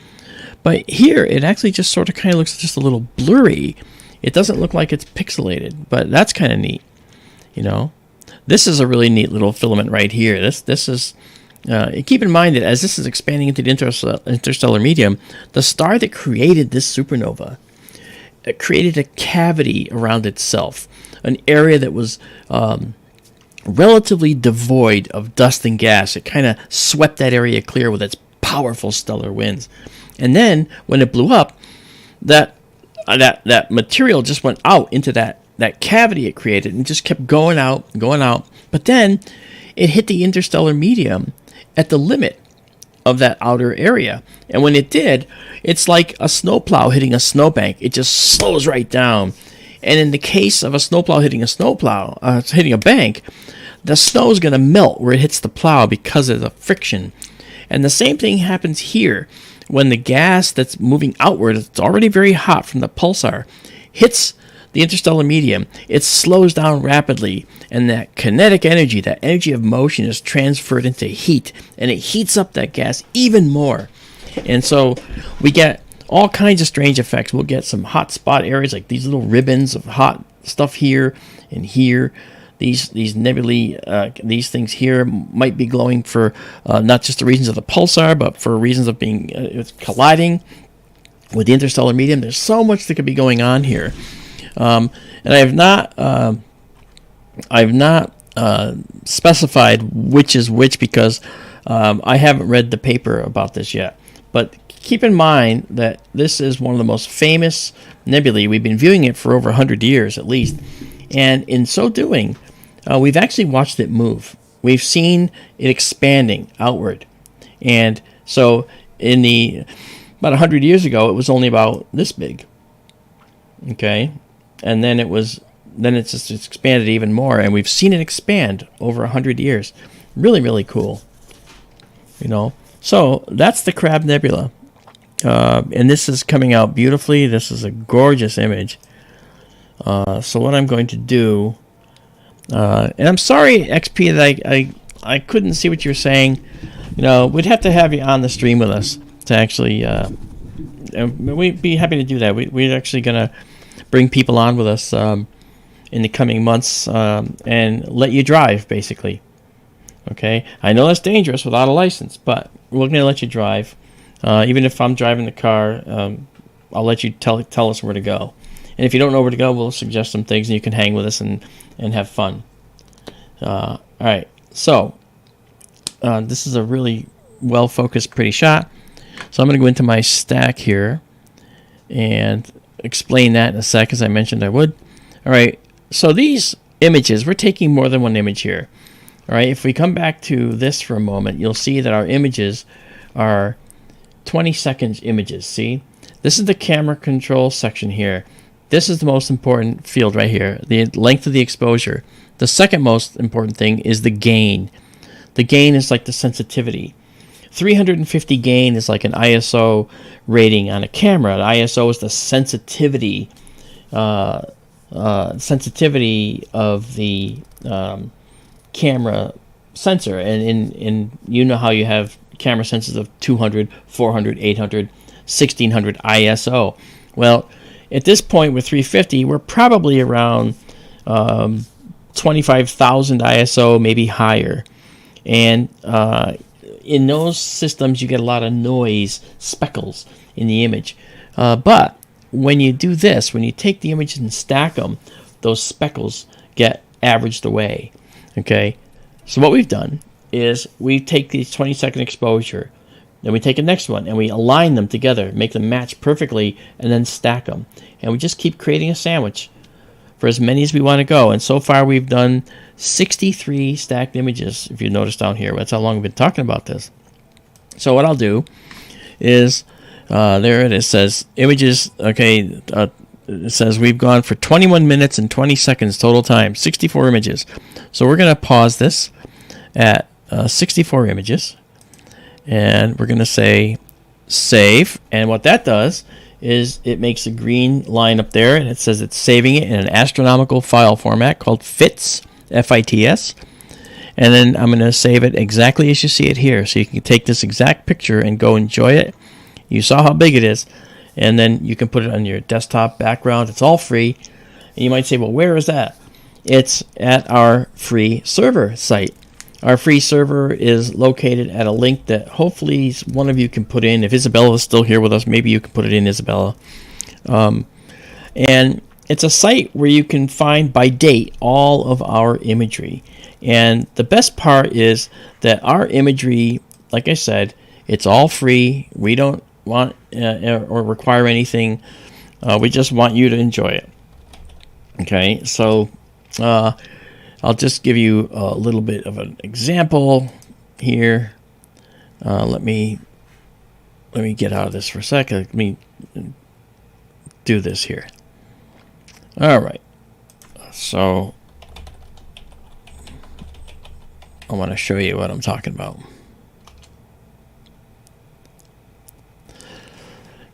But here, it actually just sort of kind of looks just a little blurry. It doesn't look like it's pixelated, but that's kind of neat, you know. This is a really neat little filament right here. This is, keep in mind that as this is expanding into the interstellar medium, the star that created this supernova created a cavity around itself, an area that was relatively devoid of dust and gas. It kind of swept that area clear with its powerful stellar winds. And then when it blew up, that material just went out into that cavity it created and just kept going out. But then it hit the interstellar medium at the limit of that outer area. And when it did, it's like a snowplow hitting a snowbank. It just slows right down. And in the case of a snowplow hitting hitting a bank, the snow is going to melt where it hits the plow because of the friction. And the same thing happens here. When the gas that's moving outward, it's already very hot from the pulsar, hits the interstellar medium, it slows down rapidly, and that kinetic energy, that energy of motion, is transferred into heat, and it heats up that gas even more. And so we get all kinds of strange effects. We'll get some hot spot areas, like these little ribbons of hot stuff here and here. These nebulae, these things here might be glowing for not just the reasons of the pulsar, but for reasons of being it's colliding with the interstellar medium. There's so much that could be going on here, and I've not specified which is which because I haven't read the paper about this yet. But keep in mind that this is one of the most famous nebulae. We've been viewing it for over 100 years at least, and in so doing, we've actually watched it move. We've seen it expanding outward. And so about 100 years ago, it was only about this big. Okay? And then it's just expanded even more, and we've seen it expand over 100 years. Really, really cool. You know? So that's the Crab Nebula. And this is coming out beautifully. This is a gorgeous image. So what I'm going to do, and I'm sorry, XP, that I couldn't see what you're saying. You know, we'd have to have you on the stream with us to actually, we'd be happy to do that. We're actually going to bring people on with us in the coming months and let you drive, basically. Okay? I know that's dangerous without a license, but we're going to let you drive. Even if I'm driving the car, I'll let you tell us where to go. And if you don't know where to go, we'll suggest some things, and you can hang with us and have fun. All right. So this is a really well-focused, pretty shot. So I'm going to go into my stack here and explain that in a sec, as I mentioned I would. All right. So these images, we're taking more than one image here. All right. If we come back to this for a moment, you'll see that our images are 20-second images. See? This is the camera control section here. This is the most important field right here, the length of the exposure. The second most important thing is the gain. The gain is like the sensitivity. 350 gain is like an ISO rating on a camera. The ISO is the sensitivity of the camera sensor, and in you know how you have camera sensors of 200, 400, 800, 1600 ISO. Well, at this point with 350, we're probably around 25,000 ISO, maybe higher. And in those systems, you get a lot of noise, speckles in the image. But when you do this, when you take the images and stack them, those speckles get averaged away. Okay? So what we've done is we take these 20-second exposure, then we take the next one, and we align them together, make them match perfectly, and then stack them. And we just keep creating a sandwich for as many as we want to go. And so far we've done 63 stacked images, if you notice down here. That's how long we've been talking about this. So what I'll do is, there it is, says images, okay, it says we've gone for 21 minutes and 20 seconds total time, 64 images. So we're going to pause this at 64 images, and we're going to say save. And what that does is it makes a green line up there, and it says it's saving it in an astronomical file format called FITS, F-I-T-S. And then I'm going to save it exactly as you see it here, so you can take this exact picture and go enjoy it. You saw how big it is, and then you can put it on your desktop background. It's all free. And you might say, well, where is that? It's at our free server site. Our free server is located at a link that hopefully one of you can put in. If Izabela is still here with us, maybe you can put it in, Izabela. And it's a site where you can find by date all of our imagery. And the best part is that our imagery, like I said, it's all free. We don't want or require anything. We just want you to enjoy it. Okay, so I'll just give you a little bit of an example here. Let me get out of this for a second. Let me do this here. All right. So I want to show you what I'm talking about.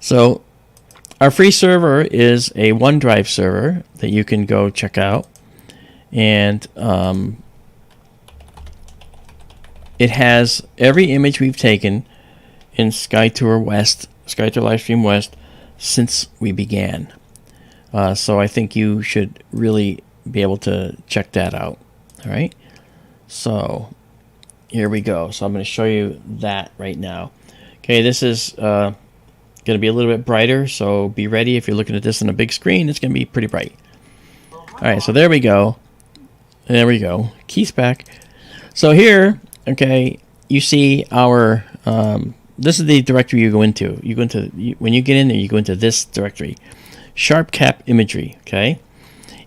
So our free server is a OneDrive server that you can go check out. And it has every image we've taken in SkyTour Livestream West since we began. So I think you should really be able to check that out. All right. So here we go. So I'm going to show you that right now. Okay, this is going to be a little bit brighter, so be ready. If you're looking at this on a big screen, it's going to be pretty bright. All right, so there we go. There we go. Keith's back. So here, okay, you see our, this is the directory you go into. You go into, when you get in there, you go into this directory, SharpCap Imagery, okay?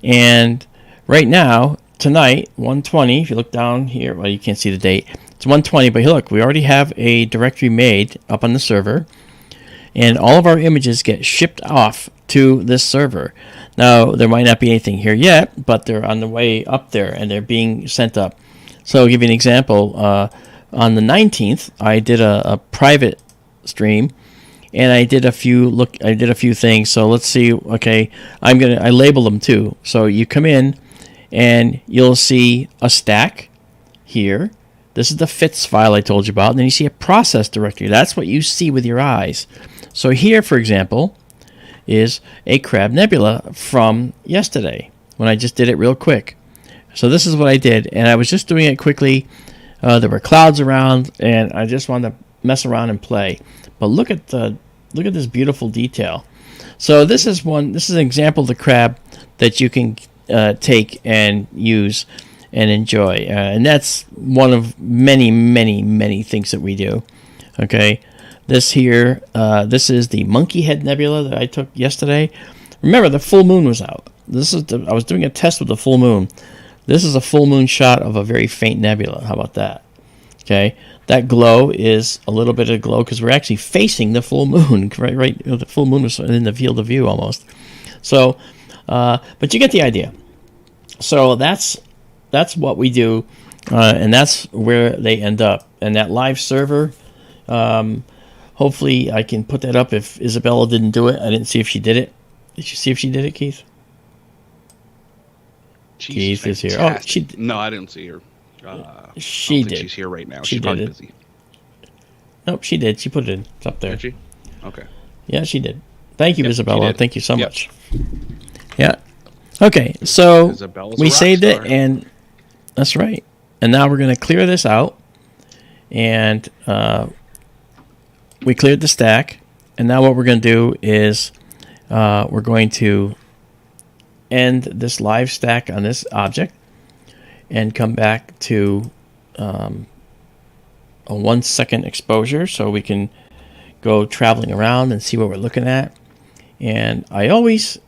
And right now, tonight, 1:20, if you look down here, well, you can't see the date. It's 1:20, but look, we already have a directory made up on the server, and all of our images get shipped off to this server. Now, there might not be anything here yet, but they're on the way up there, and they're being sent up. So I'll give you an example. On the 19th, I did a private stream, and I did a few things. So let's see. Okay, I label them too. So you come in, and you'll see a stack here. This is the FITS file I told you about. And then you see a process directory. That's what you see with your eyes. So here, for example, is a Crab Nebula from yesterday when I just did it real quick. So this is what I did, and I was just doing it quickly. There were clouds around, and I just wanted to mess around and play. But look at this beautiful detail. So this is an example of the crab that you can take and use and enjoy, and that's one of many, many, many things that we do. Okay. This here, this is the Monkey Head Nebula that I took yesterday. Remember, the full moon was out. I was doing a test with the full moon. This is a full moon shot of a very faint nebula. How about that? Okay, that glow is a little bit of glow because we're actually facing the full moon. Right. The full moon was in the field of view almost. So, but you get the idea. So that's what we do, and that's where they end up. And that live server, hopefully I can put that up if Izabela didn't do it. I didn't see if she did it. Did you see if she did it, Keith? Keith is here. Oh, no, I didn't see her. She did. She's here right now. She's probably busy. Nope, she did. She put it in. It's up there. Did she? Okay. Yeah, she did. Thank you, Izabela. Thank you so Yep. much. Yeah. Okay, so Izabela's we a rock saved star. it, and that's right. And now we're going to clear this out, and we cleared the stack. And now what we're going to do is we're going to end this live stack on this object and come back to a 1 second exposure so we can go traveling around and see what we're looking at. And I always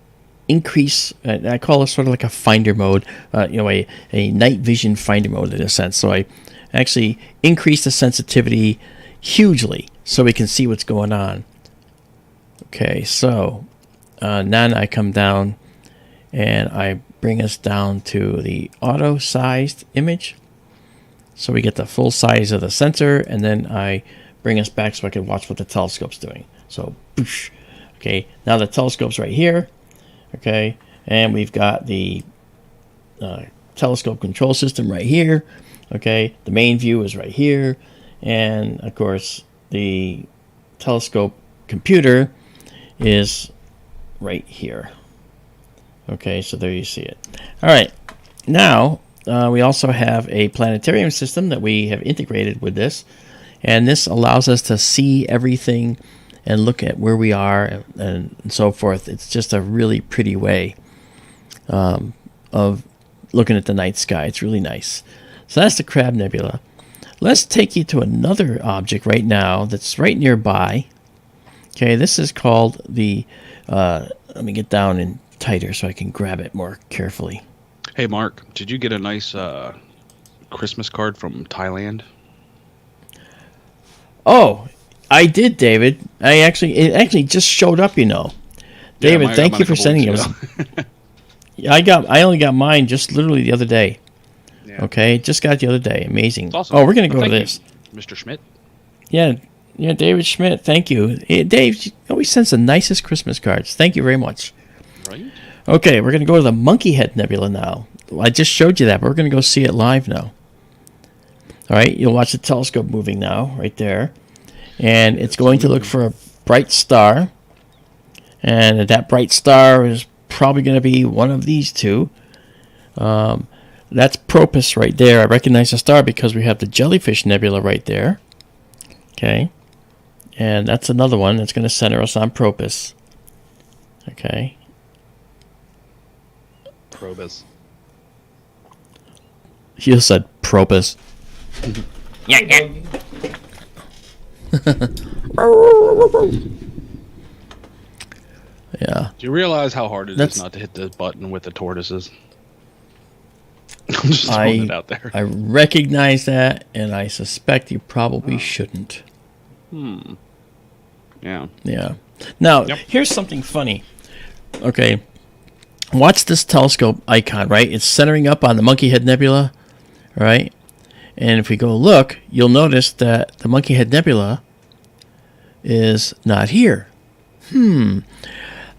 increase, I call it sort of like a finder mode, a night vision finder mode in a sense. So I actually increase the sensitivity hugely so we can see what's going on. Okay, so then I come down and I bring us down to the auto-sized image. So we get the full size of the sensor, and then I bring us back so I can watch what the telescope's doing. So, boosh. Okay, now the telescope's right here. Okay, and we've got the telescope control system right here. Okay, the main view is right here. And, of course, the telescope computer is right here. Okay, so there you see it. All right, now we also have a planetarium system that we have integrated with this, and this allows us to see everything and look at where we are and so forth. It's just a really pretty way of looking at the night sky. It's really nice. So that's the Crab Nebula. Let's take you to another object right now that's right nearby. Okay, this is called the, let me get down and tighter so I can grab it more carefully. Hey, Mark, did you get a nice Christmas card from Thailand? Oh, I did, David. It actually just showed up, David, thank you for sending it. I only got mine just literally the other day. Yeah. Okay, just got it the other day. Amazing. Awesome. Oh, we're gonna go to this. Mr. Schmidt. Yeah, David Schmidt. Thank you. Hey, Dave always sends the nicest Christmas cards. Thank you very much. Right. Okay, we're gonna go to the Monkey Head Nebula now. I just showed you that, but we're gonna go see it live now. All right, you'll watch the telescope moving now, right there. And it's going to look for a bright star. And that bright star is probably going to be one of these two. That's Propus right there. I recognize the star because we have the Jellyfish Nebula right there. Okay. And that's another one that's going to center us on Propus. Okay. Probus. You said Propus. Yeah. Yeah. Do you realize how hard it is not to hit the button with the tortoises? I'm just throwing it out there. I recognize that, and I suspect you probably shouldn't. Yeah. Yeah. Now, here's something funny. Okay. Watch this telescope icon, right? It's centering up on the Monkey Head Nebula, right? And if we go look, you'll notice that the Monkey Head Nebula is not here.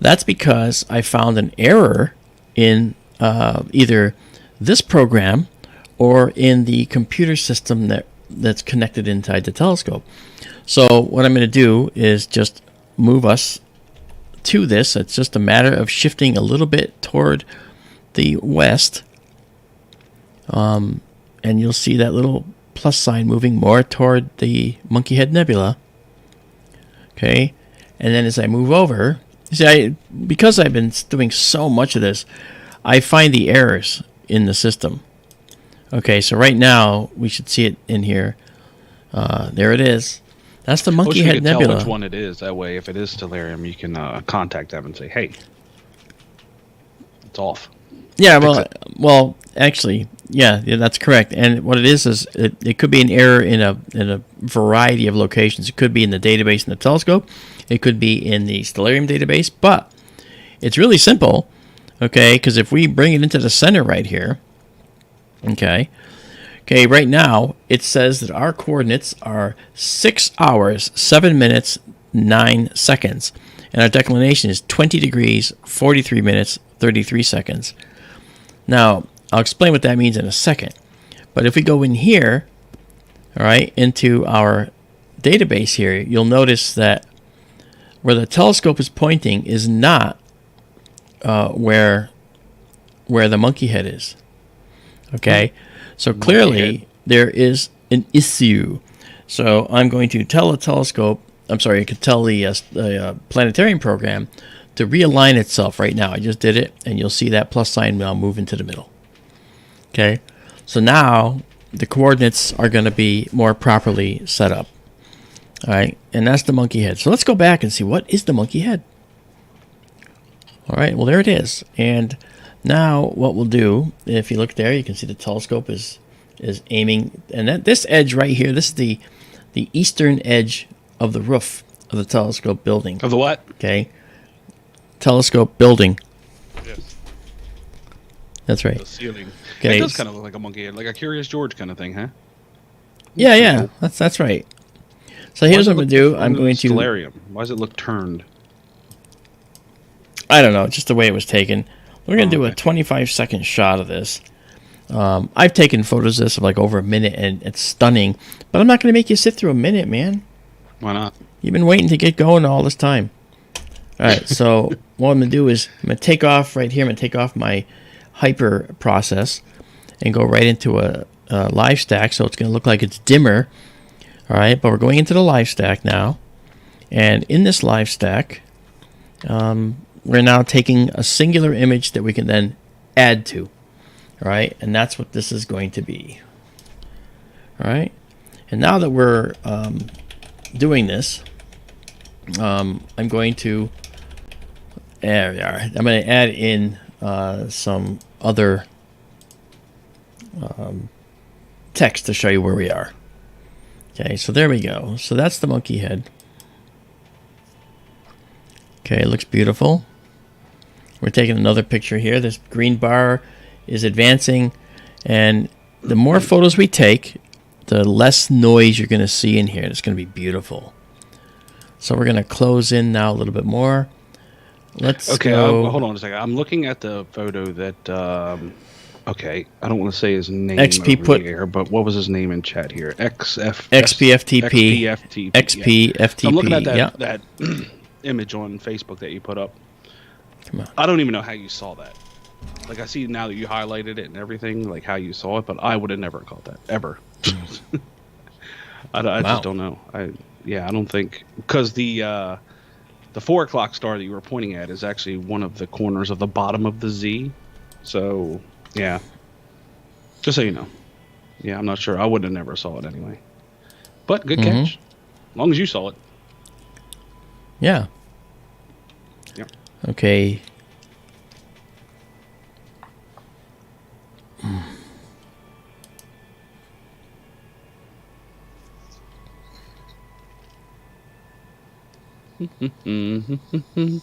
That's because I found an error in either this program or in the computer system that's connected inside the telescope. So what I'm going to do is just move us to this. It's just a matter of shifting a little bit toward the west. And you'll see that little plus sign moving more toward the Monkey Head Nebula. Okay. And then as I move over, you see, because I've been doing so much of this, I find the errors in the system. Okay, so right now, we should see it in here. There it is. That's the Monkey Head Nebula. Tell which one it is. That way, if it is Stellarium, you can contact them and say, hey, it's off. Yeah, well, actually, yeah, that's correct. And what it is it could be an error in a variety of locations. It could be in the database in the telescope. It could be in the Stellarium database. But it's really simple, okay? Because if we bring it into the center right here, okay, right now it says that our coordinates are 6 hours, 7 minutes, 9 seconds. And our declination is 20 degrees, 43 minutes, 33 seconds. Now, I'll explain what that means in a second. But if we go in here, all right, into our database here, you'll notice that where the telescope is pointing is not where the monkey head is. Okay? So clearly there is an issue. So I'm going to tell the telescope, I could tell the planetarium program to realign itself right now. I just did it, and you'll see that plus sign now move into the middle. Okay? So now the coordinates are going to be more properly set up. All right? And that's the monkey head. So let's go back and see what is the monkey head. All right, well, there it is. And now what we'll do, if you look there, you can see the telescope is aiming. And this edge right here, this is the eastern edge of the roof of the telescope building. Of the what? Okay. Telescope building. Yes. That's right. The ceiling. Okay. It does kind of look like a monkey head, like a Curious George kind of thing, huh? Yeah. That's right. So here's what I'm going to do. I'm going to... Stellarium. Why does it look turned? I don't know, just the way it was taken. We're going to do a 25-second shot of this. I've taken photos of this of like over a minute, and it's stunning. But I'm not going to make you sit through a minute, man. Why not? You've been waiting to get going all this time. All right, so what I'm going to do is I'm going to take off right here. I'm going to take off my hyper process and go right into a live stack. So it's going to look like it's dimmer. All right, but we're going into the live stack now. And in this live stack, we're now taking a singular image that we can then add to. All right, and that's what this is going to be. All right, and now that we're doing this, I'm going to there we are. I'm going to add in some other text to show you where we are. Okay, so there we go. So that's the monkey head. Okay, it looks beautiful. We're taking another picture here. This green bar is advancing, and the more photos we take, the less noise you're going to see in here. It's going to be beautiful. So we're going to close in now a little bit more. Let's go. Hold on a second. I'm looking at the photo that. Okay, I don't want to say his name XP over here, but what was his name in chat here? XPFTP. XPFTP. I'm looking at that image on Facebook that you put up. Come on. I don't even know how you saw that. Like, I see now that you highlighted it and everything, like how you saw it, but I would have never caught that ever. I just don't know. I don't think, because the 4 o'clock star that you were pointing at is actually one of the corners of the bottom of the Z. So yeah, just so you know. Yeah, I'm not sure. I would have never saw it anyway. But good catch. As long as you saw it. Yeah. Yeah. Okay.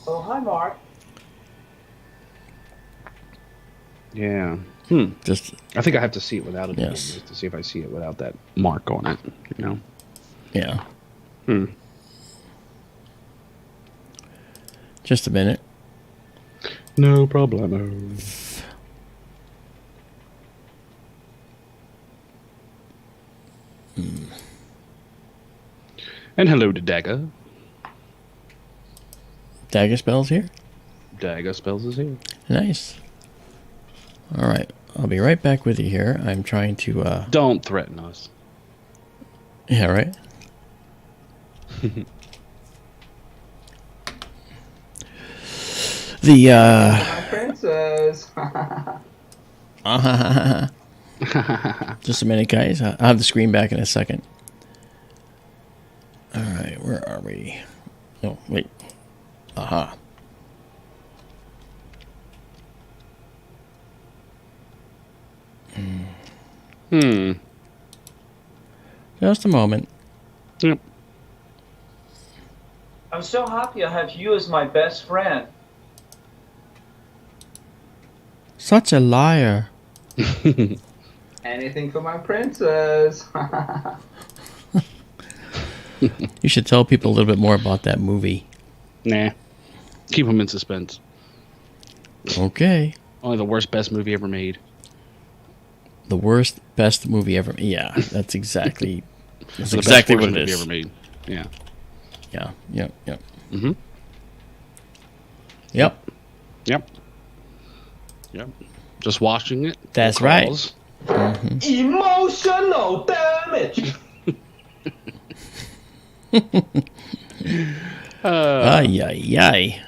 Oh, hi, Mark. Yeah. Just. I think I have to see it without it. Yes. Just to see if I see it without that mark on it. You know. Yeah. Just a minute. No problem. And hello to Daga. Dagger spells here? Daga spells is here. Nice. All right. I'll be right back with you here. I'm trying to... Don't threaten us. Yeah, right? My princess. Just a minute, guys. I'll have the screen back in a second. All right. Where are we? Oh, wait. Aha. Just a moment. Yep. I'm so happy I have you as my best friend. Such a liar. Anything for my princess. You should tell people a little bit more about that movie. Nah. Keep them in suspense. Okay. Only the worst, best movie ever made. The worst, best movie ever. Yeah, that's exactly. That's the exactly best, what it movie is. Ever made. Yeah. Yeah. Yep. Yep. Mm-hmm. Yep. Yep. Yep. Just watching it. That's right. Mm-hmm. Emotional damage. Ay, ay, ay.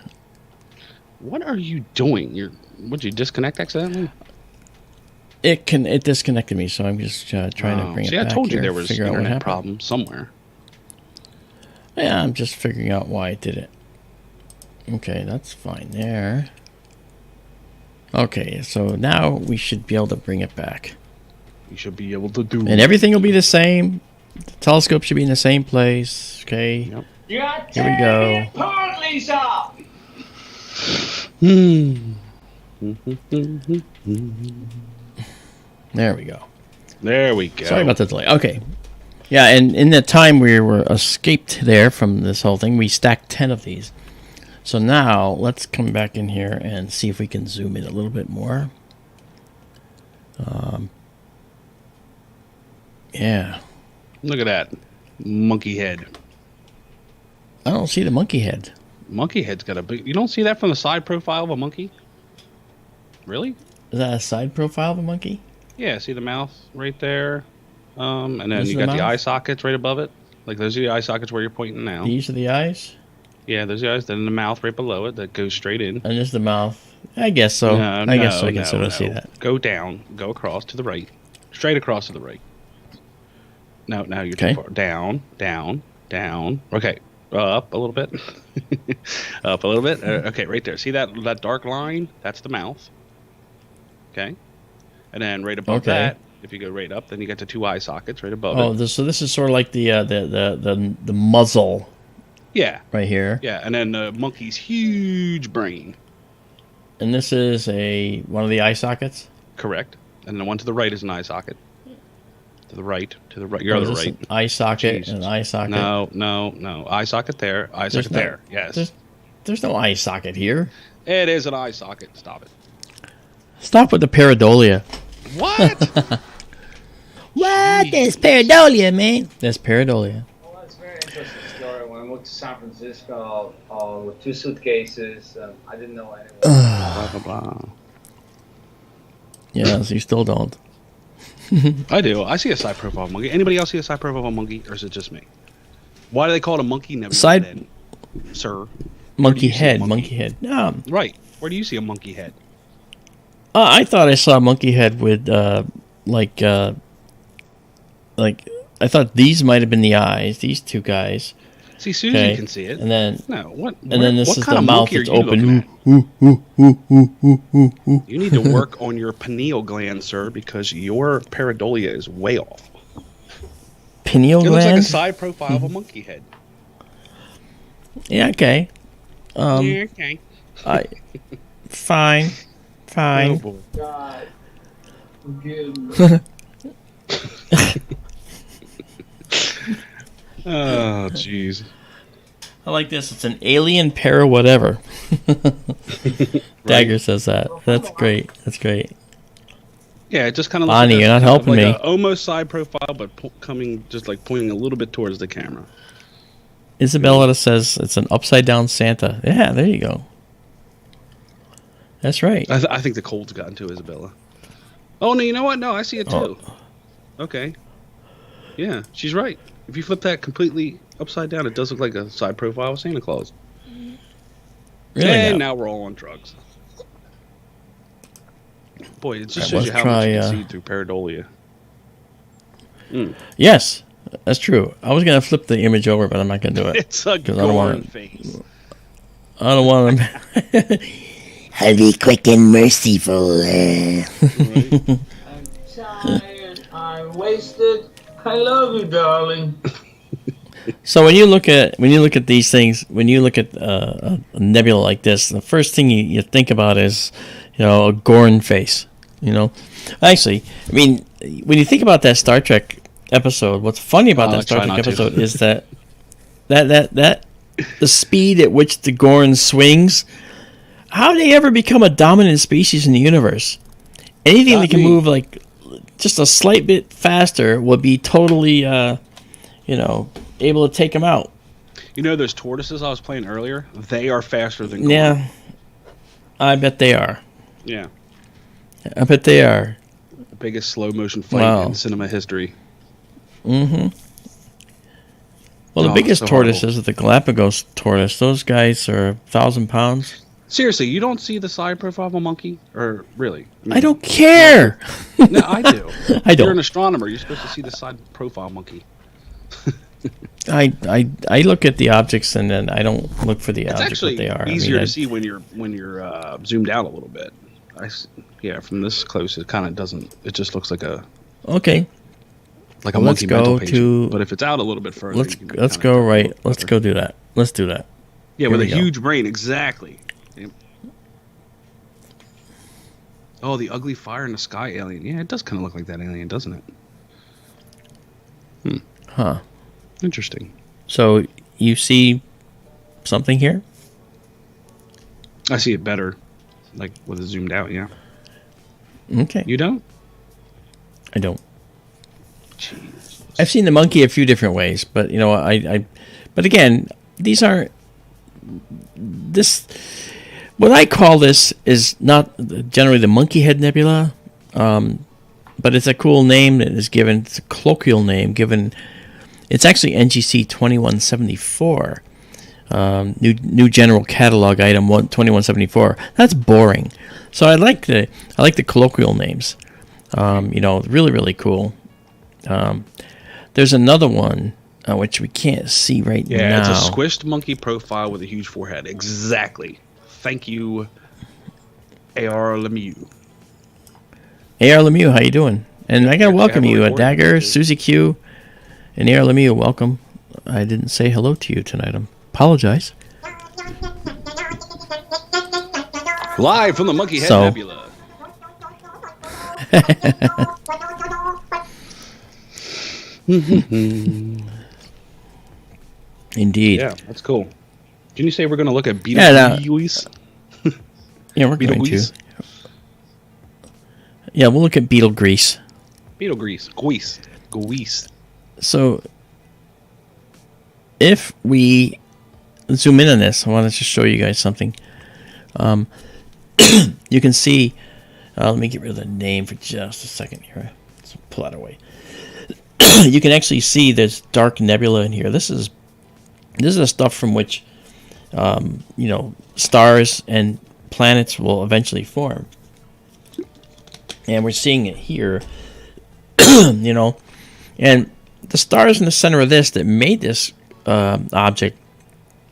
What are you doing? Would you disconnect accidentally? It disconnected me, so I'm just trying to bring it back. I told you here, there was figure out what internet happened. problem somewhere. Yeah, I'm just figuring out why it did it. Okay, that's fine there. Okay, so now we should be able to bring it back. You should be able to do. And everything will be the same. The telescope should be in the same place. Okay. Yep. Here we go. Apart, Lisa. There we go. There we go. Sorry about the delay. Okay. Yeah, and in the time we were escaped there from this whole thing, we stacked 10 of these. So now let's come back in here and see if we can zoom in a little bit more. Yeah. Look at that monkey head. I don't see the monkey head. Monkey head's got a big. You don't see that from the side profile of a monkey? Really? Is that a side profile of a monkey? Yeah. See the mouth right there, and then This you is got the the mouth? eye sockets right above it. Like those are the eye sockets where you're pointing now. These are the eyes, Yeah, those are the eyes. Then the mouth right below it that goes straight in. and this is the mouth. I guess so. I guess so. I can sort of see that. Go down. Go across to the right. Straight across to the right. No, now you're Okay. too far. Down, down, down. Okay. Up a little bit. Up a little bit. Okay, right there. See that dark line? That's the mouth. Okay. And then right above that, if you go right up, then you got the two eye sockets right above it. Oh, so this is sort of like the muzzle Yeah. right here, Yeah, and then the monkey's huge brain. and this is one of the eye sockets. Correct. And the one to the right is an eye socket. To the right. You're on Is the this right. an eye socket Jesus. and an eye socket. No. Eye socket there. Eye socket there. Yes. There's no eye socket here. It is an eye socket. Stop it. Stop with the pareidolia. What? What? There's pareidolia, man. There's pareidolia. Well, that's a very interesting story. When I moved to San Francisco with 2 suitcases, I didn't know anyone. Blah, blah, blah. Yeah, so you still don't. I do. I see a side profile of a monkey. Anybody else see a side profile of a monkey, or is it just me? Why do they call it a monkey nebula then, sir? Monkey you see a head, monkey? monkey head. Right. Where do you see a monkey head? I thought I saw a monkey head with like I thought these might have been the eyes. These two guys. See, Susie can see it. And then what? And then this what is kind the of mouth monkey are that's you open. looking at? You need to work on your pineal gland, sir, because your pareidolia is way off. Pineal It gland? looks like a side profile of a monkey head. Yeah, okay. Yeah, okay. Fine. Oh, boy. God, forgive me. Oh, jeez. I like this. It's an alien para whatever. Dagger says that. That's great. That's great. Yeah, it just kind of looks Bonnie, like you're not helping me. Almost side profile, but coming just like pointing a little bit towards the camera. Izabela says it's an upside down Santa. Yeah, there you go. That's right. I think the cold's gotten to Izabela. Oh, no, you know what? No, I see it too. Oh. Okay. Yeah, she's right. If you flip that completely upside down, it does look like a side profile of Santa Claus. Really? And now we're all on drugs. Boy, it just shows you how much you can see through pareidolia. Yes, that's true. I was gonna flip the image over, but I'm not gonna do it. It's a Gorn face. I don't want to. I'll be quick and merciful. I'm tired. wasted. I love you, darling. So when you look at these things, when you look at a nebula like this, the first thing you think about is, a Gorn face. Actually, I mean, when you think about that Star Trek episode, what's funny about that Star Trek episode is that the speed at which the Gorn swings. How do they ever become a dominant species in the universe? Anything that can move like just a slight bit faster would be totally, able to take them out. Those tortoises I was playing earlier? They are faster than Gorn. Yeah, I bet they are. Yeah. I bet they are. The biggest slow motion fight in cinema history. Mm-hmm. Well, the biggest tortoises are the Galapagos tortoise. Those guys are 1,000 pounds. Seriously, you don't see the side profile of a monkey? Or really? I don't care. No, I do. I don't. You're an astronomer. You're supposed to see the side profile monkey. I look at the objects and then I don't look for the objects that they are. It's actually easier to see when you're zoomed out a little bit. From this close, it kind of doesn't. It just looks like a monkey mental patient. But if it's out a little bit further, let's go right. Let's go do that. Let's do that. Yeah, with a huge brain, exactly. Yep. Oh, the ugly fire in the sky alien. Yeah, it does kind of look like that alien, doesn't it? Huh. Interesting. So you see something here? I see it better, like with it zoomed out. Yeah. Okay. You don't? I don't. Jeez. I've seen the monkey a few different ways, but but again, these aren't this. What I call this is not generally the Monkey Head Nebula, but it's a cool name that is given. It's a colloquial name given. It's actually NGC 2174, new general catalog item 2174. That's boring. So I like the colloquial names. Really really cool. There's another one which we can't see right now. Yeah, it's a squished monkey profile with a huge forehead. Exactly. Thank you, A.R. Lemieux. A.R. Lemieux, how you doing? And I gotta welcome you, Dagger, Susie Q, and A.R. Lemieux. Welcome. I didn't say hello to you tonight. I apologize. Live from the Monkey Head Nebula. Indeed. Yeah, that's cool. Didn't you say we're going to look at Betelgeuse? Yeah, we're going to. Yeah, we'll look at Betelgeuse. Betelgeuse. So, if we zoom in on this, I want to just show you guys something. You can see. Let me get rid of the name for just a second here. Let's pull that away. You can actually see this dark nebula in here. This is the stuff from which stars and planets will eventually form. And we're seeing it here, and the stars in the center of this that made this object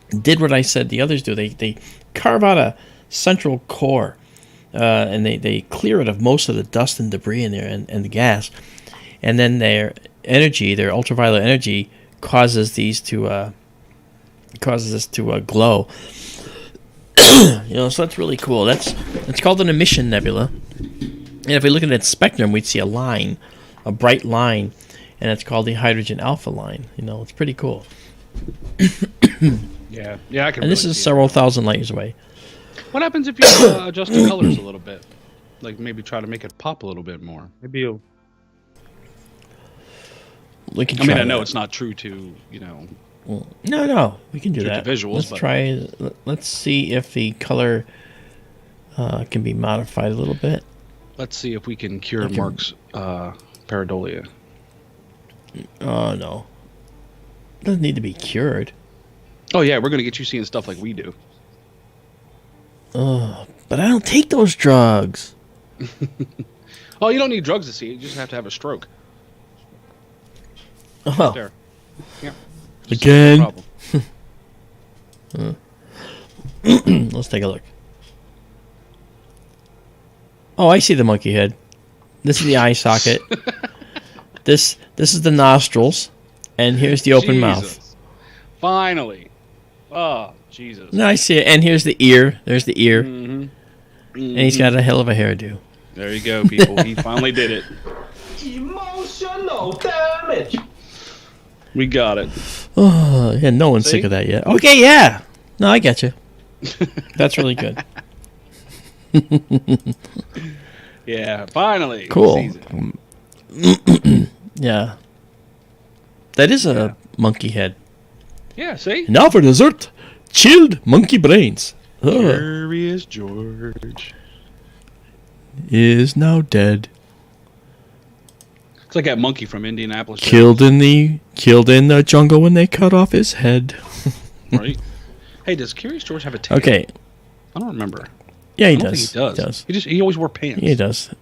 did what I said the others do. They carve out a central core, and they clear it of most of the dust and debris in there and the gas. And then their energy, their ultraviolet energy, causes this to glow. So that's really cool. It's called an emission nebula. And if we look at that spectrum, we'd see a bright line, and it's called the hydrogen alpha line. It's pretty cool. Yeah, I can. And this is several thousand light years away. What happens if you adjust the colors a little bit? Like maybe try to make it pop a little bit more. Maybe you'll. I know it's not true to No, we can do true that. To visuals, let's try. Let's see if the color can be modified a little bit. Let's see if we can cure Mark's pareidolia. Oh no, it doesn't need to be cured. Oh yeah, we're gonna get you seeing stuff like we do. But I don't take those drugs. Oh, you don't need drugs to see it. You just have to have a stroke. Oh. There. Yeah. Again. Let's take a look. Oh, I see the monkey head. This is the eye socket. This is the nostrils, and here's the open mouth. Finally. Oh, Jesus. No, I see it. And here's the ear. There's the ear. Mm-hmm. Mm-hmm. And he's got a hell of a hairdo. There you go, people. He finally did it. Emotional damage. We got it. Oh, yeah, no one's sick of that yet. Okay, yeah. No, I get you. That's really good. Yeah, finally. Cool. Yeah. That is a monkey head. Yeah, see? Now for dessert, chilled monkey brains. Curious George is now dead. It's like that monkey from Indianapolis. Killed in the jungle when they cut off his head. Right. Hey, does Curious George have a tail? Okay. I don't remember. Yeah, he I don't does. think he does. He always wore pants. Yeah, he does.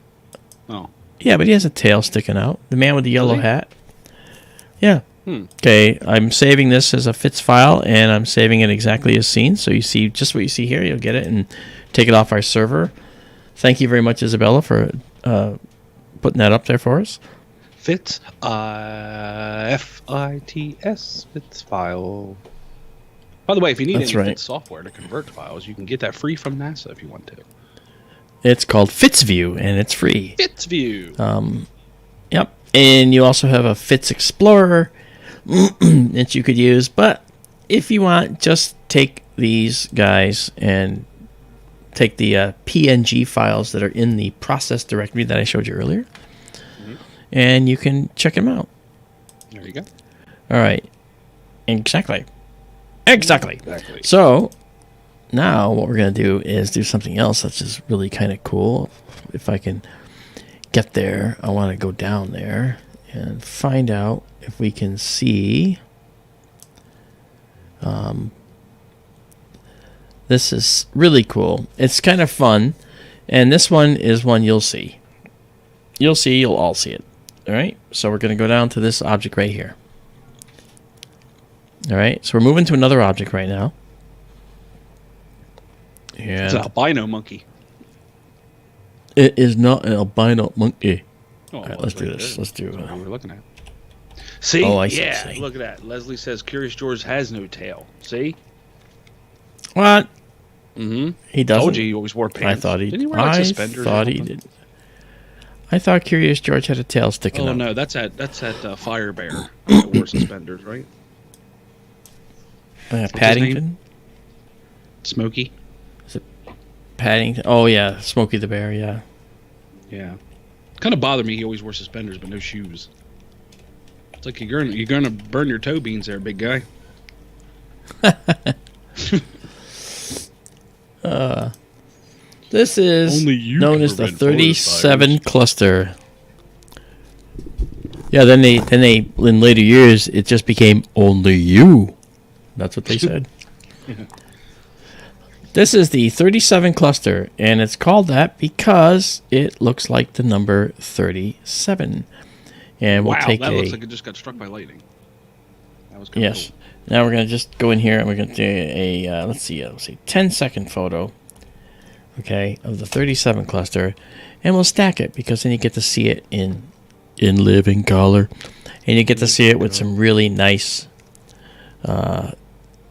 Oh. Yeah, but he has a tail sticking out. The man with the yellow hat. Yeah. Okay, I'm saving this as a FITS file, and I'm saving it exactly as seen. So you see just what you see here. You'll get it and take it off our server. Thank you very much, Izabela, for putting that up there for us. FITS, F-I-T-S, FITS file. By the way, if you need any FITS software to convert files, you can get that free from NASA if you want to. It's called FITSView, and it's free. FITSView. Yep. And you also have a FITS Explorer that you could use. But if you want, just take these guys and take the PNG files that are in the process directory that I showed you earlier. And you can check them out. There you go. All right. Exactly. So now what we're going to do is do something else that's just really kind of cool. If I can get there, I want to go down there and find out if we can see. This is really cool. It's kind of fun. And this one is one you'll see. You'll all see it. All right. So we're going to go down to this object right here. All right. So we're moving to another object right now. It's an albino monkey. It is not an albino monkey. Oh, all right, let's do this. Let's do what we're looking at. See? Oh, I see. Yeah, look at that. Leslie says Curious George has no tail. See? What? Mm-hmm. He doesn't. Told you he always wore pants. I thought he did. He wear like suspenders? I thought he did. I thought Curious George had a tail sticking out. Oh no, that's at Fire Bear. That wore suspenders, right? Paddington. Smokey. Is it Paddington? Oh yeah, Smokey the Bear. Yeah. Yeah. Kind of bothered me. He always wore suspenders but no shoes. It's like you're gonna burn your toe beans there, big guy. This is known as the 37 cluster. Yeah, then they in later years it just became only you. That's what they said. This is the 37 cluster, and it's called that because it looks like the number 37. And we'll take that looks like it just got struck by lightning. That was kind of cool. Now we're going to just go in here and we're going to do a, let's see, 10-second photo, okay, of the 37 cluster. And we'll stack it because then you get to see it in living color. And you get to see it with some really nice, I'm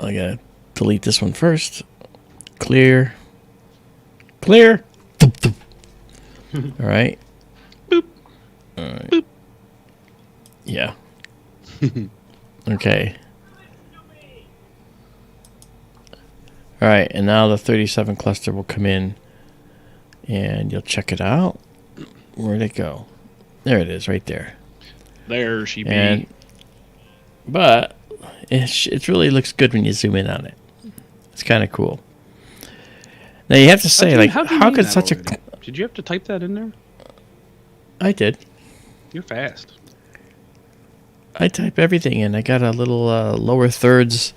going to delete this one first. Clear. All right. Boop. All right. Boop. Yeah. Okay. All right, and now the 37 cluster will come in, and you'll check it out. Where'd it go? There it is, right there. There she be. But it really looks good when you zoom in on it. It's kind of cool. Now you have to say, how could such a... Did you have to type that in there? I did. You're fast. I type everything in. I got a little lower thirds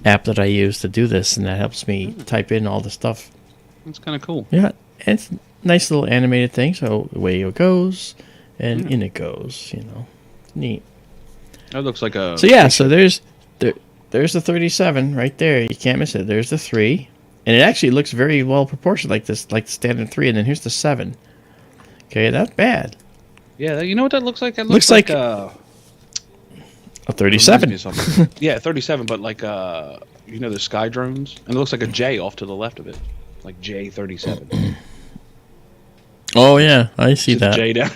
app that I use to do this, and that helps me type in all the stuff. That's kind of cool. Yeah, and it's a nice little animated thing. So away it goes, and in it goes. Neat. That looks like a. So yeah, so there's the 37 right there. You can't miss it. There's the 3, and it actually looks very well proportioned, like the standard 3. And then here's the 7. Okay, not bad. Yeah, you know what that looks like? It looks like a 37. Yeah, 37, but like you know the sky drones, and it looks like a J off to the left of it, like J37. Oh yeah, I see that. J down.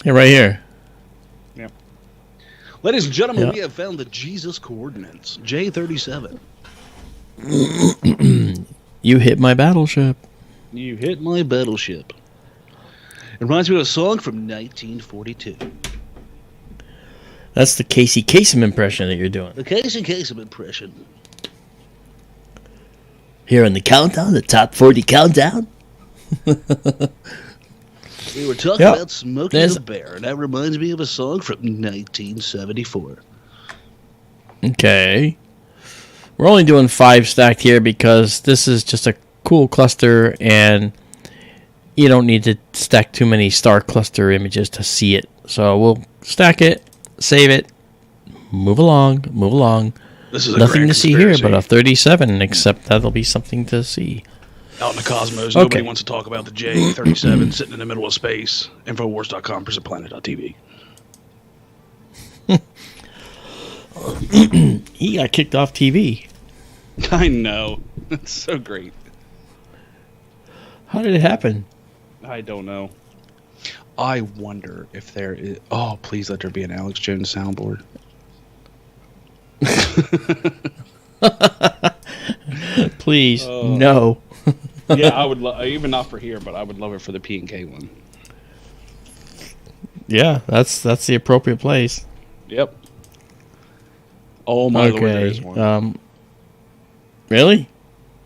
Yeah, right here. Yeah. Ladies and gentlemen, we have found the Jesus coordinates, J37. You hit my battleship. You hit my battleship. It reminds me of a song from 1942. That's the Casey Kasem impression that you're doing. The Casey Kasem impression. Here in the countdown, the top 40 countdown. We were talking about Smokey the Bear, and that reminds me of a song from 1974. Okay. We're only doing 5 stacked here because this is just a cool cluster, and you don't need to stack too many star cluster images to see it. So we'll stack it, save it, move along, move along. This is nothing to see here but a 37, except that'll be something to see. Out in the cosmos, nobody wants to talk about the J37 sitting in the middle of space. Infowars.com, PrisonPlanet.tv. He got kicked off TV. I know. It's so great. How did it happen? I don't know. I wonder if there is... Oh, please let there be an Alex Jones soundboard. Please, no. Yeah, I would even not for here, but I would love it for the P&K one. Yeah, that's the appropriate place. Yep. Oh my lord, there is one. Really?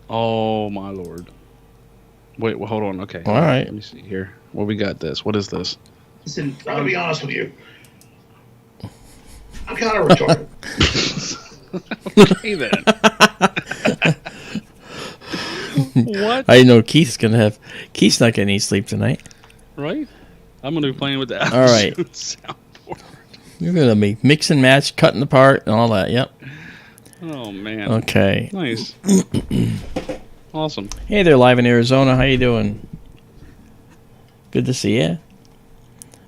Oh my lord. Wait, well, hold on. Okay. All right. Let me see here. What we got this? What is this? Listen, I'm gonna be honest with you. I'm kind of retarded. Okay then. What? I know Keith's not getting any sleep tonight. Right? I'm gonna be playing with the all right soundboard. You're gonna be mix and match, cutting apart, and all that. Yep. Oh man. Okay. Nice. Awesome. Hey there, live in Arizona. How you doing? Good to see you.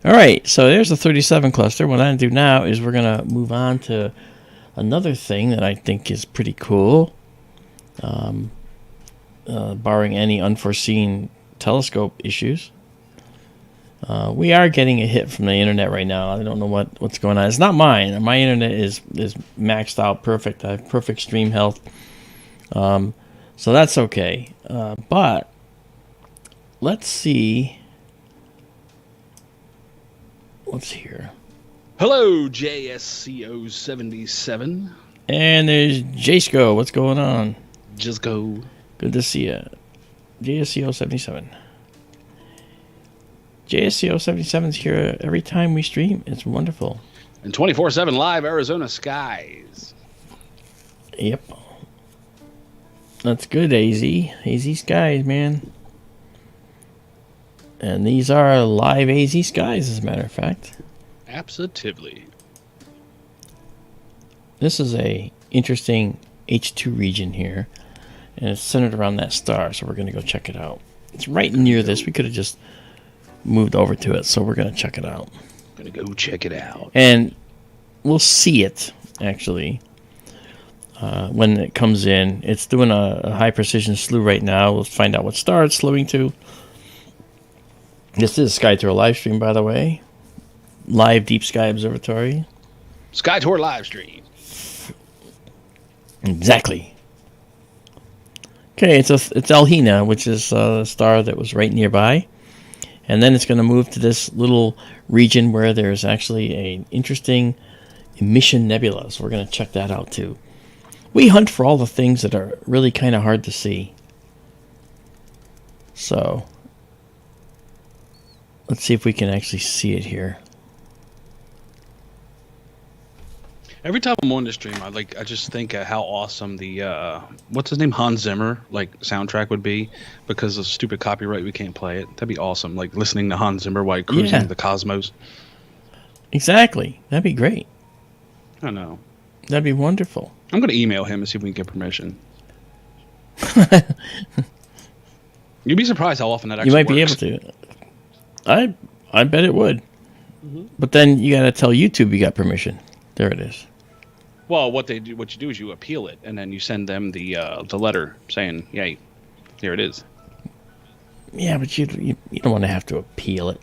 All right, so there's the 37 cluster. What I'm gonna do now is we're gonna move on to another thing that I think is pretty cool. Barring any unforeseen telescope issues. We are getting a hit from the internet right now. I don't know what's going on. It's not mine. My internet is maxed out perfect. I have perfect stream health. So that's okay. But let's see what's here. Hello, JSCO77. And there's Jsco. What's going on? Just go. Good to see you. JSCO77. JSCO77's here every time we stream. It's wonderful. And 24/7 live Arizona skies. Yep. That's good, AZ. AZ skies, man. And these are live AZ skies, as a matter of fact. Absolutely. This is a interesting H2 region here. And it's centered around that star, so we're going to go check it out. It's right near this. We could have just moved over to it, so we're going to check it out. Gonna go check it out. And we'll see it, actually, when it comes in. It's doing a high-precision slew right now. We'll find out what star it's slewing to. This is Sky Tour live stream, by the way. Live Deep Sky Observatory. Sky Tour live stream. Exactly. Okay, it's Alhina, which is a star that was right nearby. And then it's going to move to this little region where there's actually an interesting emission nebula. So we're going to check that out too. We hunt for all the things that are really kind of hard to see. So let's see if we can actually see it here. Every time I'm on the stream, I just think how awesome the what's his name, Hans Zimmer soundtrack would be, because of stupid copyright we can't play it. That'd be awesome, like listening to Hans Zimmer while cruising the cosmos. Exactly, that'd be great. I know. That'd be wonderful. I'm gonna email him and see if we can get permission. You'd be surprised how often that actually works. You might be able to. I bet it would. Mm-hmm. But then you got to tell YouTube you got permission. There it is. Well, what you do is you appeal it, and then you send them the letter saying, "Yeah, here it is." Yeah, but you don't want to have to appeal it.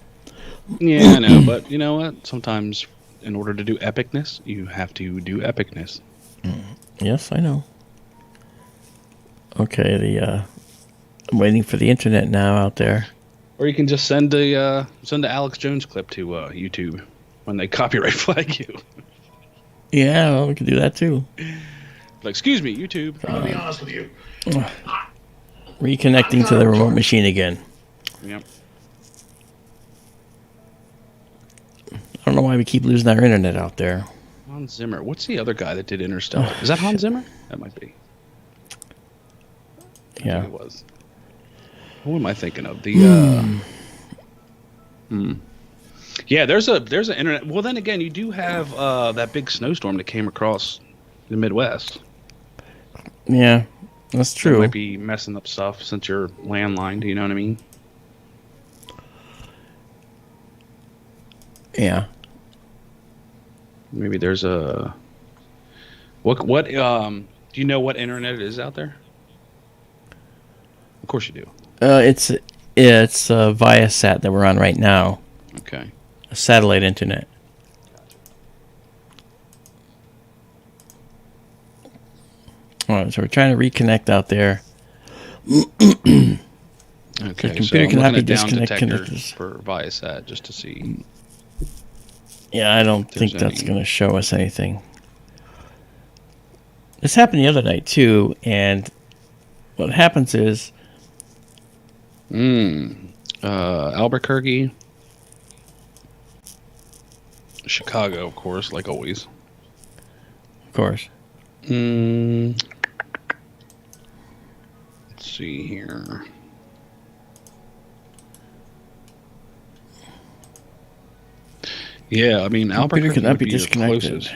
Yeah, I know, but you know what? Sometimes, in order to do epicness, you have to do epicness. Yes, I know. Okay, I'm waiting for the internet now out there. Or you can just send the Alex Jones clip to YouTube when they copyright flag you. Yeah, well, we can do that too. Like, excuse me, YouTube. I'll be honest with you. Reconnecting to the remote machine again. Yep. I don't know why we keep losing our internet out there. Hans Zimmer. What's the other guy that did Interstellar? Is that Hans Zimmer? That might be. Yeah. It was. Who am I thinking of? The Yeah, there's an internet. Well, then again, you do have that big snowstorm that came across the Midwest. Yeah, that's true. It might be messing up stuff since you're landline. Do you know what I mean? Yeah. Maybe there's a what do you know what internet it is out there? Of course you do. It's Viasat that we're on right now. Okay. A satellite internet. All right, so we're trying to reconnect out there. Okay, the computer cannot be disconnected for Viasat just to see. Yeah, I don't think that's going to show us anything. This happened the other night too, and what happens is Albuquerque, Chicago, of course, like always. Of course. Let's see here. Yeah, I mean, Albuquerque cannot be would your disconnected. closest.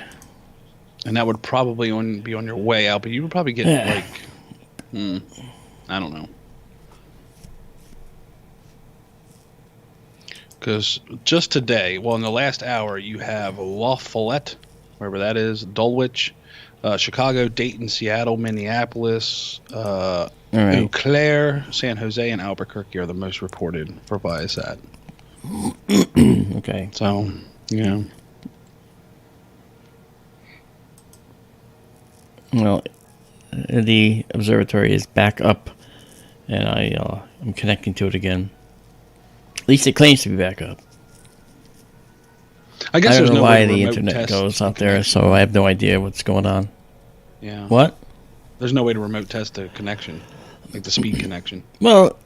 And that would probably be on your way out, but you would probably get I don't know. Because just today, well, in the last hour, you have La Follette, wherever that is, Dulwich, Chicago, Dayton, Seattle, Minneapolis, Eau Claire, San Jose, and Albuquerque are the most reported for Viasat. Okay. So, yeah. Well, the observatory is back up, and I'm connecting to it again. At least it claims to be back up. I guess I don't know no why the internet goes out there, so I have no idea what's going on. Yeah. What? There's no way to remote test the connection, like the speed connection. Well,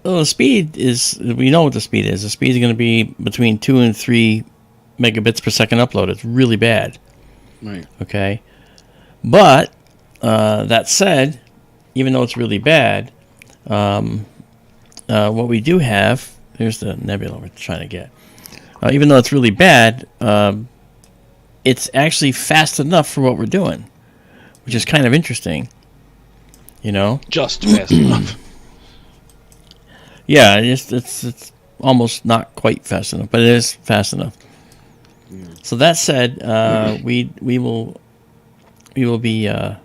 the speed is, we know what the speed is. The speed is going to be between 2 and 3 megabits per second upload. It's really bad. Right. Okay. But, that said, even though it's really bad, what we do have, here's the nebula we're trying to get. Even though it's really bad, it's actually fast enough for what we're doing, which is kind of interesting. You know? Just fast enough. Yeah, it's almost not quite fast enough, but it is fast enough. So that said, we will be a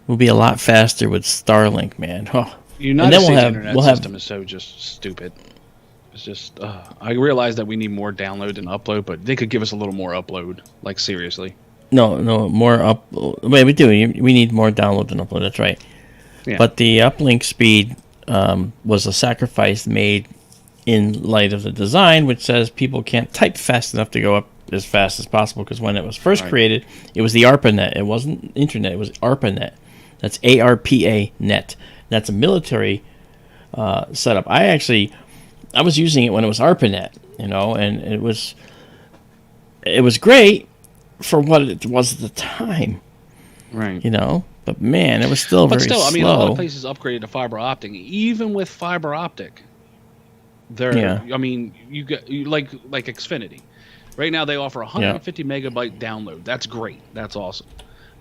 lot faster with Starlink, man. Oh. United States internet system is so just stupid. It's just I realize that we need more download than upload, but they could give us a little more upload. Like seriously. No, more up. Wait, we do. We need more download than upload. That's right. Yeah. But the uplink speed was a sacrifice made in light of the design, which says people can't type fast enough to go up as fast as possible. Because when it was first created, it was the ARPANET. It wasn't internet. It was ARPANET. That's ARPA net. That's a military setup. I was using it when it was ARPANET, you know, and it was great for what it was at the time, right? You know, but man, it was still very slow. I mean, a lot of places upgraded to fiber optic. Even with fiber optic, I mean, you like Xfinity. Right now, they offer 150 megabyte download. That's great. That's awesome.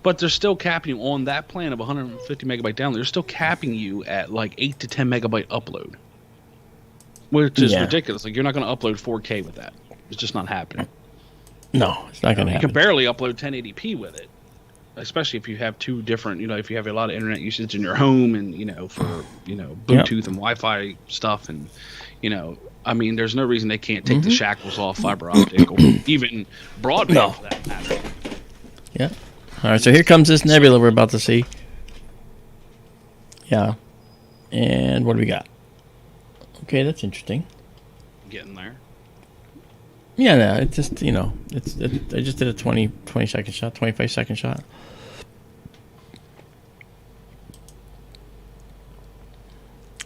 But they're still capping you on that plan of 150 megabyte download. They're still capping you at like 8 to 10 megabyte upload. which is ridiculous. Like, you're not going to upload 4K with that. It's just not happening. No, it's not going to happen. You can barely upload 1080p with it, especially if you have two different, if you have a lot of internet usage in your home and, for, Bluetooth and Wi-Fi stuff. And, I mean, there's no reason they can't take the shackles off fiber optic or even broadband for that matter. Yeah. All right, so here comes this nebula we're about to see. Yeah. And what do we got? Okay, that's interesting. Getting there. Yeah, no, it just, I just did a 20-second shot, 25-second shot.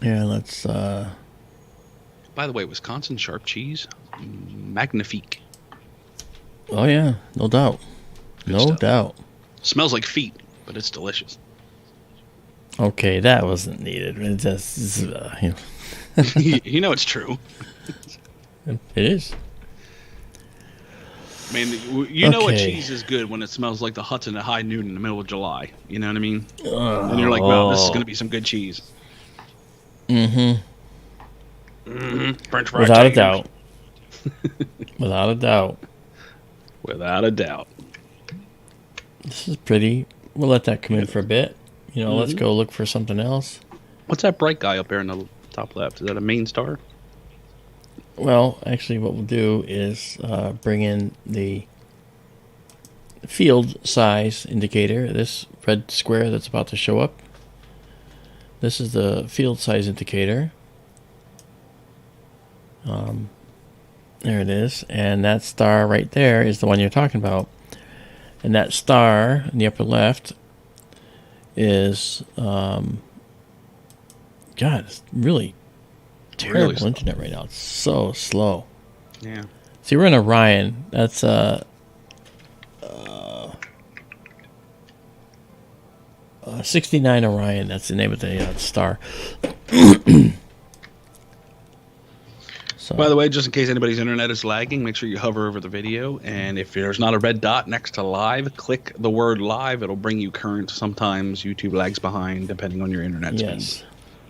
Yeah, let's... By the way, Wisconsin sharp cheese, magnifique. Oh, yeah, no doubt. No doubt. Smells like feet, but it's delicious. Okay, that wasn't needed. It just, it's true. It is. I mean, you know a cheese is good when it smells like the Hudson at high noon in the middle of July. You know what I mean? And you're like, wow, this is going to be some good cheese. Mm-hmm. French fries. Without a doubt. Without a doubt. Without a doubt. This is pretty. We'll let that come in for a bit. Let's go look for something else. What's that bright guy up there in the top left? Is that a main star? Well, actually, what we'll do is bring in the field size indicator, this red square that's about to show up. This is the field size indicator. There it is. And that star right there is the one you're talking about. And that star in the upper left is, God, it's really terrible internet right now. It's so slow. Yeah. See, we're in Orion. That's 69 Orion. That's the name of the star. So, by the way, just in case anybody's internet is lagging, make sure you hover over the video, and if there's not a red dot next to live, click the word live. It'll bring you current. Sometimes YouTube lags behind depending on your internet speed.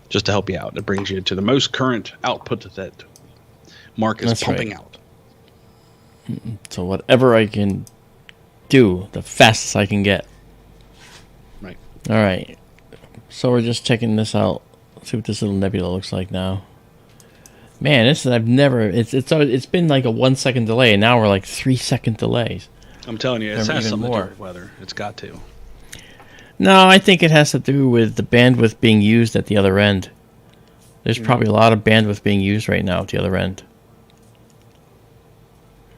Just to help you out. It brings you to the most current output that Mark is pumping out. So whatever I can do, the fastest I can get. Right. All right. So we're just checking this out. See what this little nebula looks like now. Man, it's been like a 1 second delay, and now we're like 3 second delays. I'm telling you, it has something to do with weather. It's got to. No, I think it has to do with the bandwidth being used at the other end. There's probably a lot of bandwidth being used right now at the other end.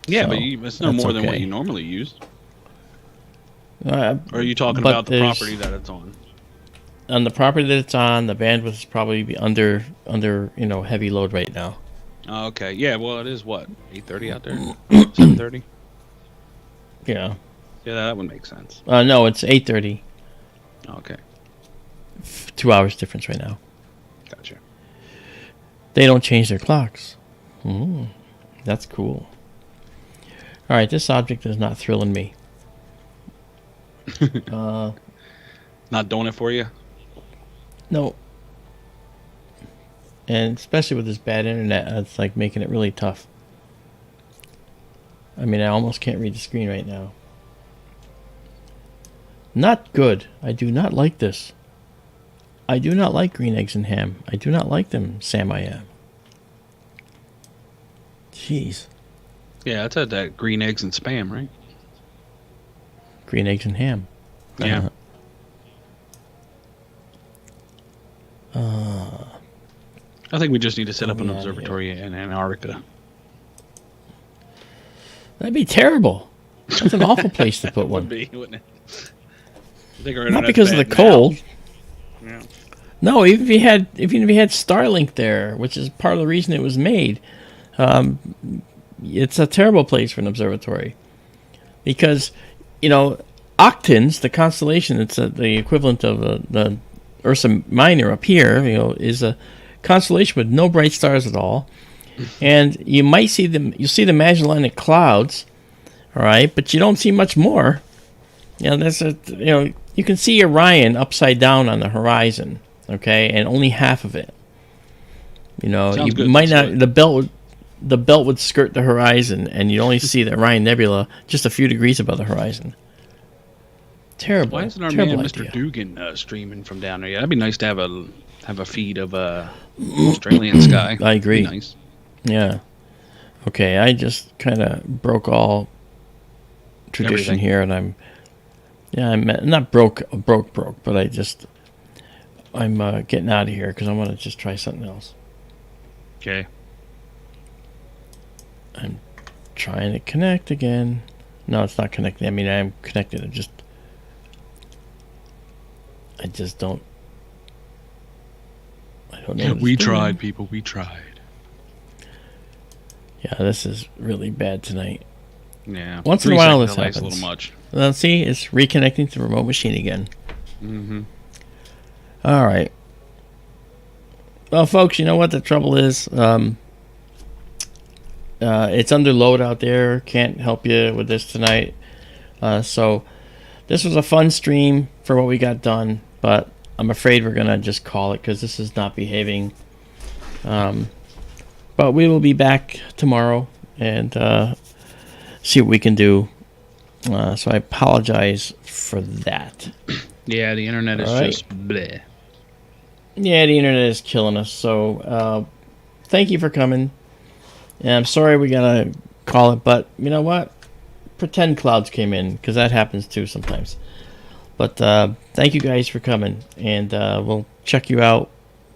Yeah, so, but it's no more than what you normally use. Or are you talking about the property that it's on? On the property that it's on, the bandwidth is probably under heavy load right now. Oh, okay. Yeah, well, it is what? 8:30 out there? 7:30? Yeah. Yeah, that would make sense. No, it's 8:30. Okay. 2 hours difference right now. Gotcha. They don't change their clocks. That's cool. All right, this object is not thrilling me. Not doing it for you? No. And especially with this bad internet, it's like making it really tough. I mean, I almost can't read the screen right now. Not good. I do not like this. I do not like green eggs and ham. I do not like them, Sam I am. Jeez. Yeah, that's that green eggs and spam, right? Green eggs and ham. Yeah. I think we just need to set up an observatory in Antarctica. That'd be terrible. That's an awful place to put one. Would be, wouldn't it? Not because of the cold. Yeah. No, even if you had Starlink there, which is part of the reason it was made, it's a terrible place for an observatory. Because, Octans, the constellation, it's the equivalent of the Ursa Minor up here, is a constellation with no bright stars at all. And you might see you'll see the Magellanic Clouds, all right, but you don't see much more. You can see Orion upside down on the horizon, okay, and only half of it. You know, Sounds you good. might Sounds not. The belt would skirt the horizon, and you only see the Orion Nebula just a few degrees above the horizon. Terrible. Why isn't our terrible man idea. Mr. Dugan streaming from down there? Yeah, that'd be nice to have a feed of Australian sky. I agree. Be nice. Yeah. Okay, I just kind of broke all tradition Everything. here, and I'm not broke, but I'm getting out of here because I want to just try something else. Okay. I'm trying to connect again. No, it's not connecting. I mean, I am connected. I just don't. I don't know. We tried, people. We tried. Yeah, this is really bad tonight. Yeah. Once in a while, this delay is happens. a little much. Let's see. It's reconnecting to the remote machine again. Mm-hmm. All right. Well, folks, you know what the trouble is? It's under load out there. Can't help you with this tonight. So this was a fun stream for what we got done, but I'm afraid we're going to just call it because this is not behaving. But we will be back tomorrow and see what we can do. So I apologize for that. Yeah, the internet is just bleh. Yeah, the internet is killing us. So thank you for coming. And I'm sorry we gotta call it, but you know what? Pretend clouds came in because that happens too sometimes. But thank you guys for coming, and we'll check you out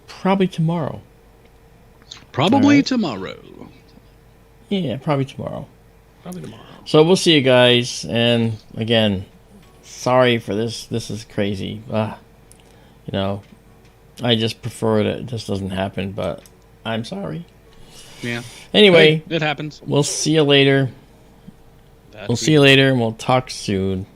probably tomorrow. Probably tomorrow. Yeah, probably tomorrow. Probably tomorrow. So we'll see you guys, and again, sorry for this. This is crazy. You know, I just prefer it just doesn't happen, but I'm sorry. Yeah. Anyway, it happens. we'll see you later. We'll see you later, and we'll talk soon.